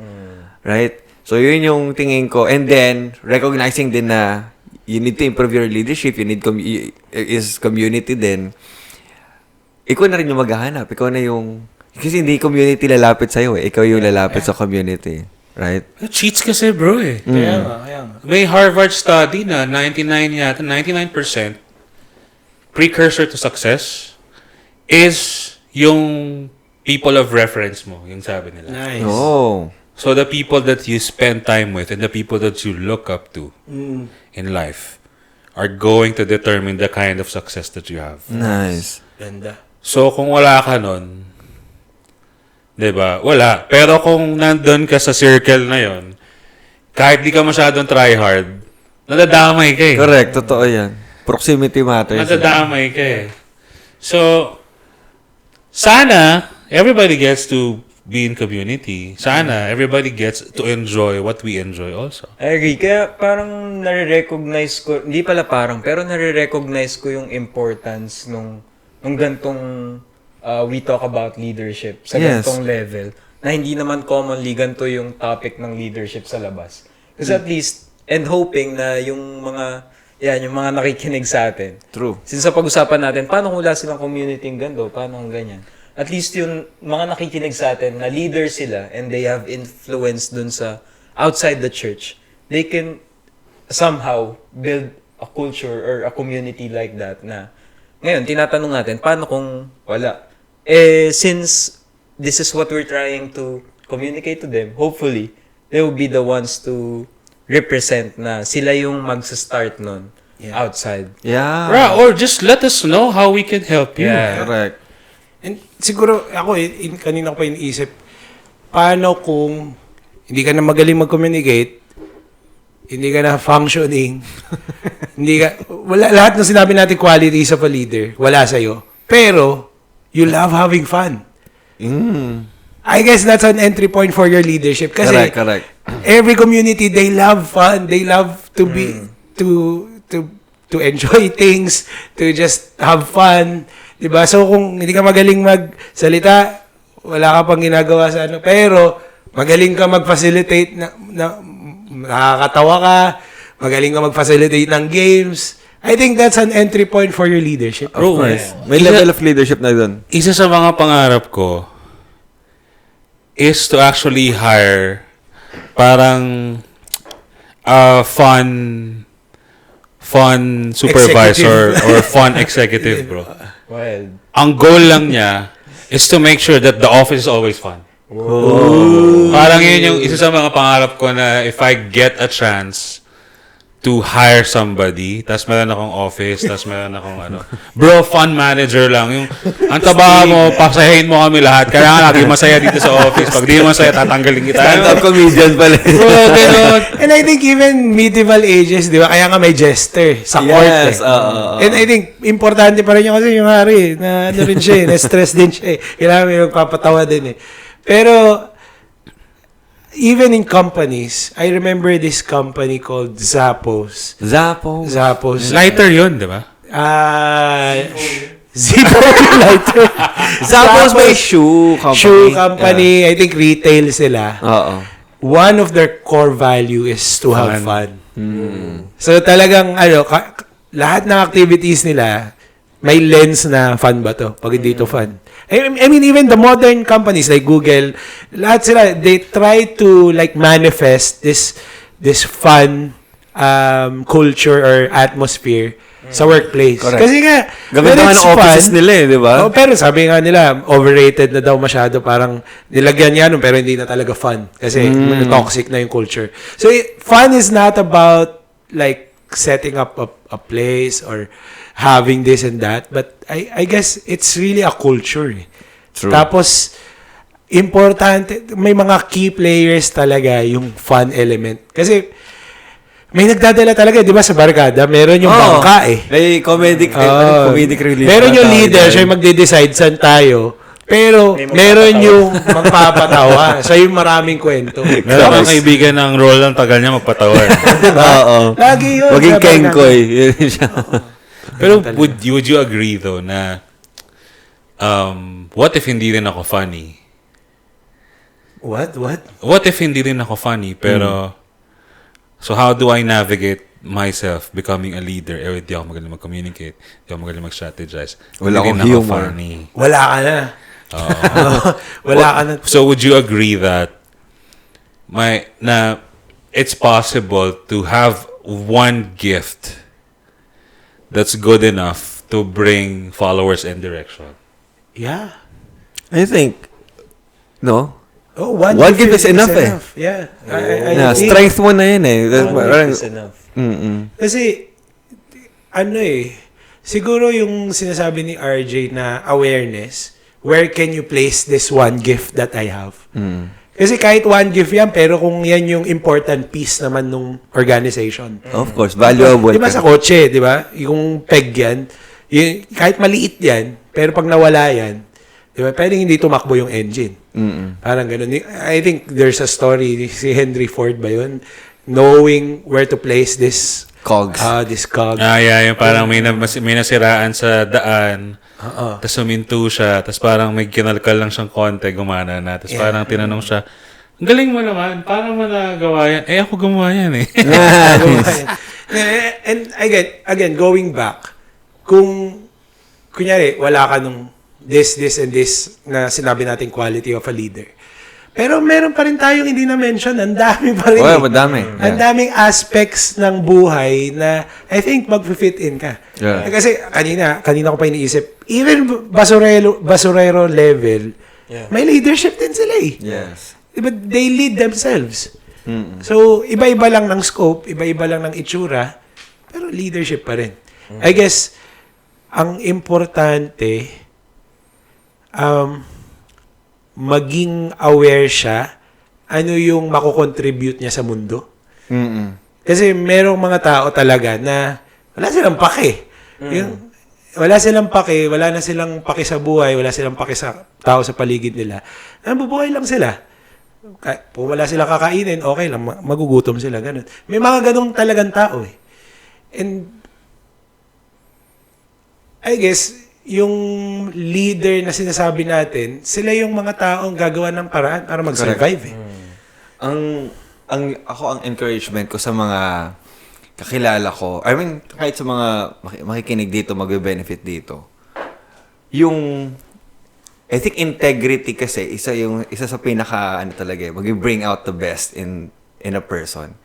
Right? So, yun yung tingin ko. And then, recognizing din na you need to improve your leadership, you need is community din. Ikaw na rin yung maghahanap. Ikaw na yung... Kasi hindi community lalapit sa'yo Ikaw yung lalapit sa community. Right? Cheats kasi, bro Kaya nga. May Harvard study na 99% precursor to success is yung people of reference mo, yung sabi nila. Nice. Oh. So the people that you spend time with and the people that you look up to in life are going to determine the kind of success that you have. Nice. Ganda. So kung wala ka nun, 'di ba? Wala. Pero kung nandun ka sa circle na 'yon, kahit di ka masyadong try hard, nadadamay ka Correct. Totoo yan. Proximity matters. Nadadamay ka So, sana everybody gets to be in community. Sana everybody gets to enjoy what we enjoy also. I agree. Kaya parang nare-recognize ko, hindi pala parang, pero nare-recognize ko yung importance nung gantong we talk about leadership sa gantong level na hindi naman commonly ganito yung topic ng leadership sa labas. Kasi at least, and hoping na yung mga nakikinig sa atin. True. Since sa pag-usapan natin, paano kung wala silang community ng ganito? Paano kung ganyan? At least yung mga nakikinig sa atin na leader sila and they have influence dun sa outside the church, they can somehow build a culture or a community like that na ngayon, tinatanong natin, paano kung wala? Since this is what we're trying to communicate to them, hopefully, they will be the ones to represent na sila yung magsa-start nun outside. Yeah. Or just let us know how we can help you. Yeah. Correct. And siguro, ako, kanina ko pa iniisip, paano kung hindi ka na magaling mag-communicate, hindi ka na functioning, lahat ng sinabi natin qualities of a leader, wala sa'yo. Pero, you love having fun. I guess that's an entry point for your leadership. Kasi, Correct. every community, they love fun. They love to be, to enjoy things, to just have fun. Diba? So, kung hindi ka magaling magsalita, wala ka pang ginagawa sa ano. Pero, magaling ka mag-facilitate na nakakatawa ka, magaling ka mag-facilitate ng games. I think that's an entry point for your leadership. Of course. May level of leadership na dun. Isa sa mga pangarap ko is to actually hire parang fun supervisor or fun executive, bro. Wild. Ang goal lang niya is to make sure that the office is always fun. Parang yun yung isa sa mga pangarap ko na if I get a chance to hire somebody, tas meron akong office, tas meron akong bro, fun manager lang. Yung, ang taba mo, pasahin mo kami lahat. Kaya lagi masaya dito sa office. Pag di mo masaya, tatanggalin kita. Stand-up comedian pala. And I think even medieval ages, di ba? Kaya nga may jester sa court. Yes, And I think, importante pa rin yung kasi yung hari, na ano rin siya, na-stress din siya. Kailangan may magpapatawa din Pero, even in companies, I remember this company called Zappos. Lighter yun, di ba? Zippo lighter. Zappos may shoe company. Shoe company. I think retail sila. Oo. One of their core value is to have fun. So talagang, lahat ng activities nila, may lens na fun ba to? Pag hindi to fun. I mean, even the modern companies like Google, lahat sila, they try to like manifest this fun culture or atmosphere sa workplace. Correct. Kasi nga, gaganda nga ng offices nila di ba? Pero sabi nga nila, overrated na daw masyado. Parang nilagyan niya pero hindi na talaga fun. Kasi toxic na yung culture. So, fun is not about like setting up a place or having this and that, but I guess it's really a culture. True. Tapos importante, may mga key players talaga yung fun element. Kasi may nagdadala talaga, 'di ba, sa barkada, meron yung bangka May comedic relief. Meron yung leader, siya yung magde-decide saan tayo. Pero meron yung magpapatawa. Siya yung maraming kwento. Meron kang kaibigan ng role ng tagal niya magpatawa. Oo. Lagi yun. Maging kengkoy. Pero would you agree though na what if hindi rin ako funny? What? What if hindi rin ako funny pero so how do I navigate myself becoming a leader? Di ako magaling mag-communicate. Di ako magaling mag-strategize. Wala Hindi akong rin ako humor. funny. Wala ka na. Wala ka na. So would you agree that it's possible to have one gift that's good enough to bring followers in direction? Yeah. I think, no? Oh, one gift is enough Yeah. I think strength mo na yun One gift is enough. kasi, siguro yung sinasabi ni RJ na awareness, where can you place this one gift that I have? Kasi kahit one gift yan, pero kung yan yung important piece naman nung organization. Of course, valuable. Di ba sa kotse, di ba? Yung peg yan, kahit maliit yan, pero pag nawala yan, di ba? Pwedeng hindi tumakbo yung engine. Parang ganun. I think there's a story, si Henry Ford ba yun? Knowing where to place this cogs. This cog. Yeah, yung parang may nasiraan sa daan. Tapos suminto siya. Tapos parang may kinalkal lang siyang konti, gumana na. Tapos parang tinanong siya, ang galing mo naman, paano mo nagawa yan? Ako gumawa yan And again, going back, kung kunyari, wala ka nung this and this na sinabi natin quality of a leader. Pero meron pa rin tayong hindi na-mention. Ang dami pa rin. Madami. Ang daming aspects ng buhay na I think mag-fit in ka. Yeah. Kasi kanina ko pa iniisip, even basurero level, may leadership din sila Yes. Diba, they lead themselves. So, iba-iba lang ng scope, iba-iba lang ng itsura, pero leadership pa rin. I guess, ang importante, maging aware siya ano yung makukontribute niya sa mundo. Kasi merong mga tao talaga na wala silang pake. Wala na silang pake sa buhay, wala silang pake sa tao sa paligid nila. Nabubuhay lang sila. Kung wala silang kakainin, okay lang, magugutom sila, ganun. May mga ganung talagang tao And I guess, yung leader na sinasabi natin, sila yung mga taong gagawa ng paraan para mag-survive. Ang encouragement ko sa mga kakilala ko, I mean, kahit sa mga makikinig dito, magbe-benefit dito, I think integrity kasi, isa sa pinaka, talaga, mag-bring out the best in a person.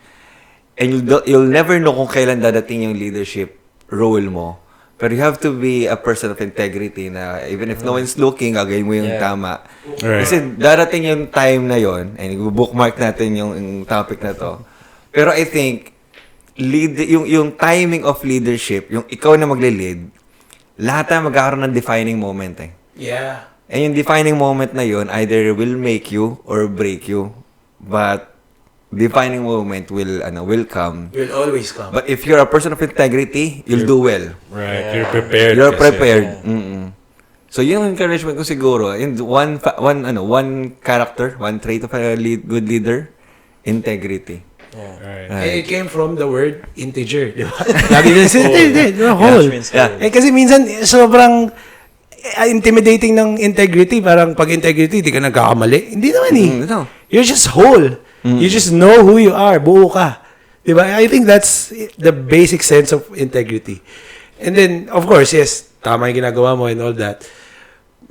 And you'll never know kung kailan dadating yung leadership role mo. But you have to be a person of integrity na even if no one's looking, gagawin mo yung tama. Right. Kasi darating yung time na yon, and bookmark natin yung topic na to. Pero I think, yung timing of leadership, yung ikaw na magle-lead, lahat tayo magkakaroon ng defining moment eh. Yeah. And yung defining moment na yun, either will make you or break you. But defining moment will come. Will always come. But if you're a person of integrity, you'll do well. Right. You're prepared. You're kasi. prepared. So yung encouragement ko siguro, one character, one trait of a good leader, integrity. Right. And it came from the word integer. Di ba? Lagi din sa whole. Yeah. Kasi minsan, sobrang intimidating ng integrity. Parang pag integrity, di ka nagkakamali. Hindi naman eh. No. You're just whole. You just know who you are. Buo ka. Di ba? I think that's the basic sense of integrity. And then, of course, yes, tama yung ginagawa mo and all that.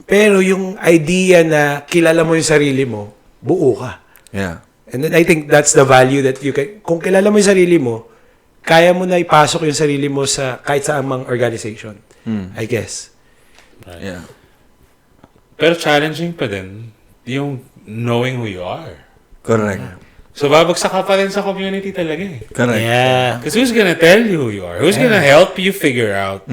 Pero yung idea na kilala mo yung sarili mo, buo ka. Yeah. And then I think that's the value that you can, kung kilala mo yung sarili mo, kaya mo na ipasok yung sarili mo sa kahit sa amang organization. I guess. Right. Yeah. Pero challenging pa din yung knowing who you are. Correct. So, babagsak ka pa rin sa community talaga eh. Correct. Yeah. Because who's gonna tell you who you are? Who's gonna help you figure out?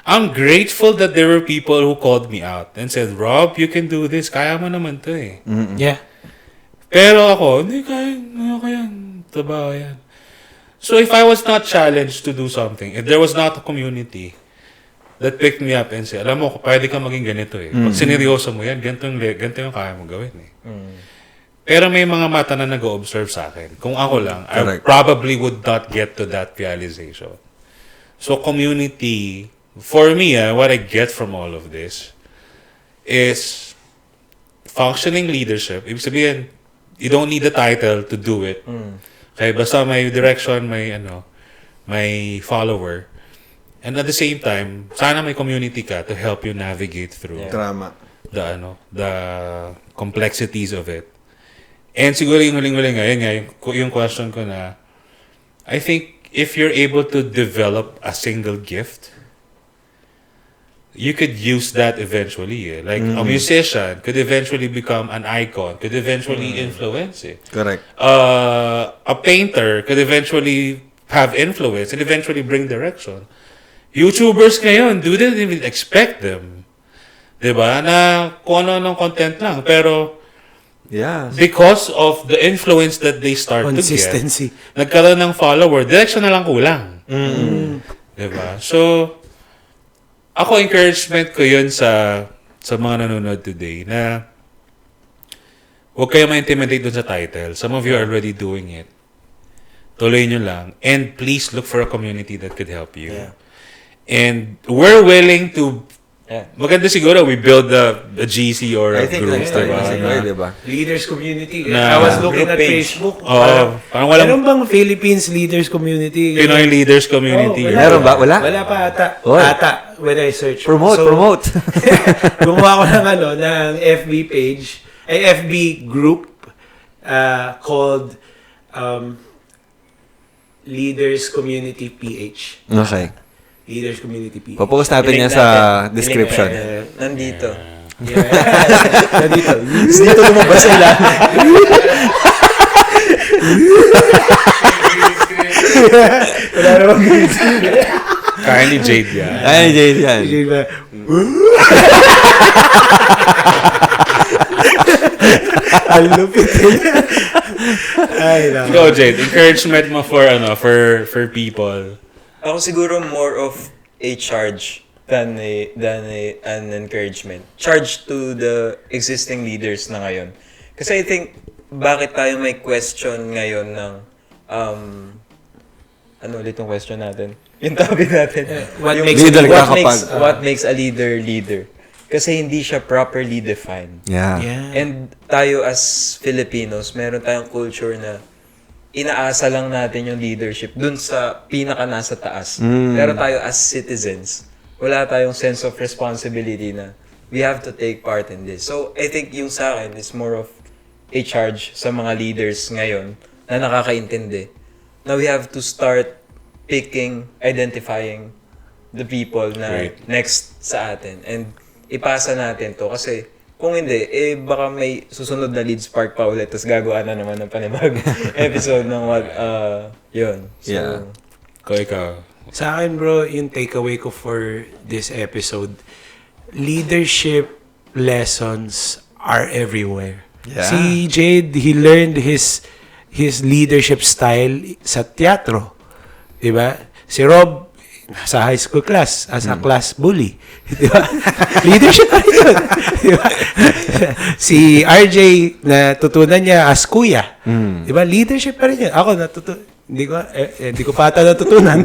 I'm grateful that there were people who called me out and said, Rob, you can do this. Kaya mo naman to eh. Yeah. Pero ako, hindi kaya, trabaho yan. So if I was not challenged to do something, if there was not a community that picked me up and said, alam mo, pwede ka maging ganito eh. Pag sineryoso mo yan, ganito yung kaya mo gawin eh. Pero may mga mata na nag-observe sa akin. Kung ako lang, I probably would not get to that realization. So community, for me, what I get from all of this is functioning leadership. Ibig sabihin, you don't need a title to do it. Kaya basta may direction, may follower. And at the same time, sana may community ka to help you navigate through Drama. the complexities of it. And siguro yung huling-huling yung question ko na, I think if you're able to develop a single gift, you could use that eventually. Eh. Like a musician could eventually become an icon, could eventually influence it. Correct. A painter could eventually have influence and eventually bring direction. YouTubers ngayon, you didn't even expect them. Diba? Na kung ano ng content lang. Pero Yeah. because of the influence that they start Consistency. to get, nagkaroon ng follower, direction na lang kulang. Diba? So, ako, encouragement ko yun sa mga nanonood today na huwag kayo ma-intimidate dun sa title. Some of you are already doing it. Tuloy nyo lang. And please look for a community that could help you. Yeah. And we're willing to, maganda siguro, we build a GC or a group. Diba? Leaders community. Na- I was looking at page. Facebook. Parang walang Meron bang Philippines Leaders Community? Pinoy Leaders Community. wala. Meron ba? Wala? Wala pa ata. Oy. Ata, when I search. Promote. Gumawa ko ng FB page, ay FB group called Leaders Community PH. Okay. Leaders Community PH. Papost natin yan sa description. Nandito. Dito. Dito lumabas sila. Wala namang green screen. Kaya ni Jade yan. Ay, Jade yan. Ang lupit. Ay, naku. Go, Jade. Encouragement mo for people. Ako siguro more of a charge than an encouragement. Charge to the existing leaders na ngayon. Kasi I think, bakit tayo may question ngayon ng, ano ulit yung question natin? Yung topic natin. What Yung makes leader ka what makes a leader? Kasi hindi siya properly defined. Yeah. And tayo as Filipinos, meron tayong culture na inaasa lang natin yung leadership dun sa pinaka nasa taas. Pero tayo as citizens, wala tayong sense of responsibility na we have to take part in this. So, I think yung sa akin is more of a charge sa mga leaders ngayon na nakakaintindi. Now, we have to start identifying the people na next sa atin. And ipasa natin to kasi kung hindi, baka may susunod na LeadSpark pa ulit tapos gagawa na naman ng panibag episode ng yun. So, Yeah. Ikaw. Sa akin, bro, yung takeaway ko for this episode, leadership lessons are everywhere. Yeah. Si Jade, he learned his leadership style sa teatro. Diba? Si Rob, sa high school class, as a class bully. Diba? Leadership pa rin yun. Diba? Si RJ, natutunan niya as kuya. Diba? Leadership pa rin yun. Ako, hindi ko pa ata natutunan.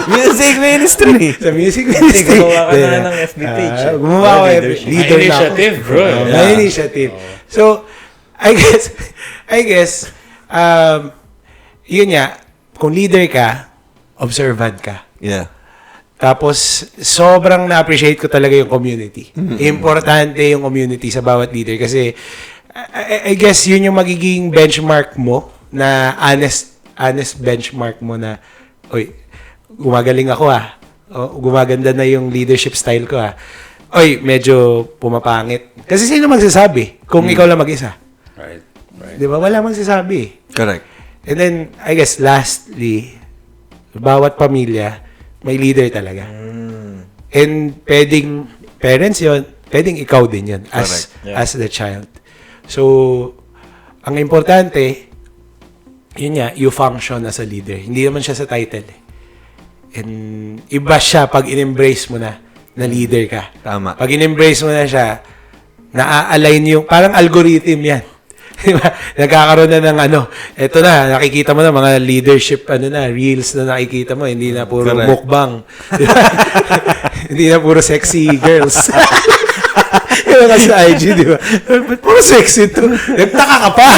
Music ministry. Sa music ministry. Gumawa ka na ng FB page. Gumawa ko leader na ako. Initiative, bro. May initiative. So, I guess, yun nga, kung leader ka, observant ka. Yeah. Tapos, sobrang na-appreciate ko talaga yung community. Importante yung community sa bawat leader kasi I guess yun yung magiging benchmark mo na honest benchmark mo na, oy, gumagaling ako o, gumaganda na yung leadership style ko oy, medyo pumapangit. Kasi sino magsasabi kung ikaw lang mag-isa? Right. Di ba? Wala magsasabi. Correct. And then, I guess, lastly, bawat pamilya, may leader talaga. And pwedeng parents yon, pwedeng ikaw din yon as the child. So, ang importante, yun nga, you function as a leader. Hindi naman siya sa title. And iba siya pag in-embrace mo na leader ka. Tama. Pag in-embrace mo na siya, na-align yung, parang algorithm yan. Diba? Nagkakaroon na ng eto na, nakikita mo na mga leadership, reels na nakikita mo, hindi na puro mukbang. Diba? Hindi na puro sexy girls. Yung kasi sa IG, di ba? Puro sexy to. Nagtaka ka pa.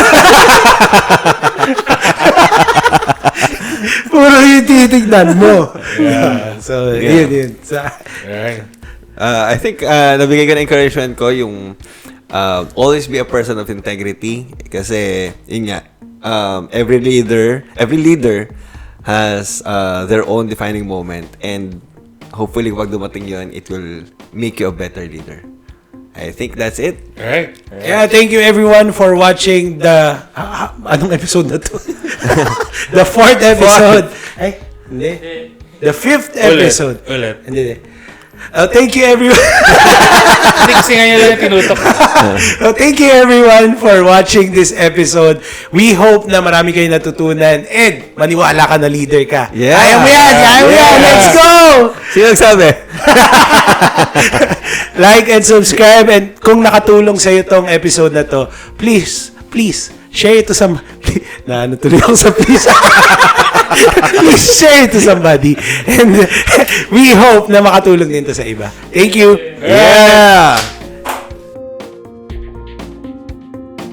Puro yung titignan mo. Yeah. So, yun. Right. I think nabigay ko na encouragement ko yung always be a person of integrity kasi yun nga every leader has their own defining moment and hopefully pag dumating yun it will make you a better leader. I think that's it. Alright. Yeah, thank you everyone for watching the anong episode na to? The 4th episode. Ay, hindi. The 5th episode. Ulit. Hindi. Thank you everyone. Kasi ngayon lang tinutok. Thank you everyone for watching this episode. We hope na marami kayong natutunan and maniwala ka na leader ka. Yeah. Kaya mo yan! Let's go! Sino nagsabi? Like and subscribe and kung nakatulong sa iyo tong episode na to, please share it to somebody. Tuloy ako sa please. Please share it to somebody. And we hope na makatulong din to sa iba. Thank you. Yeah!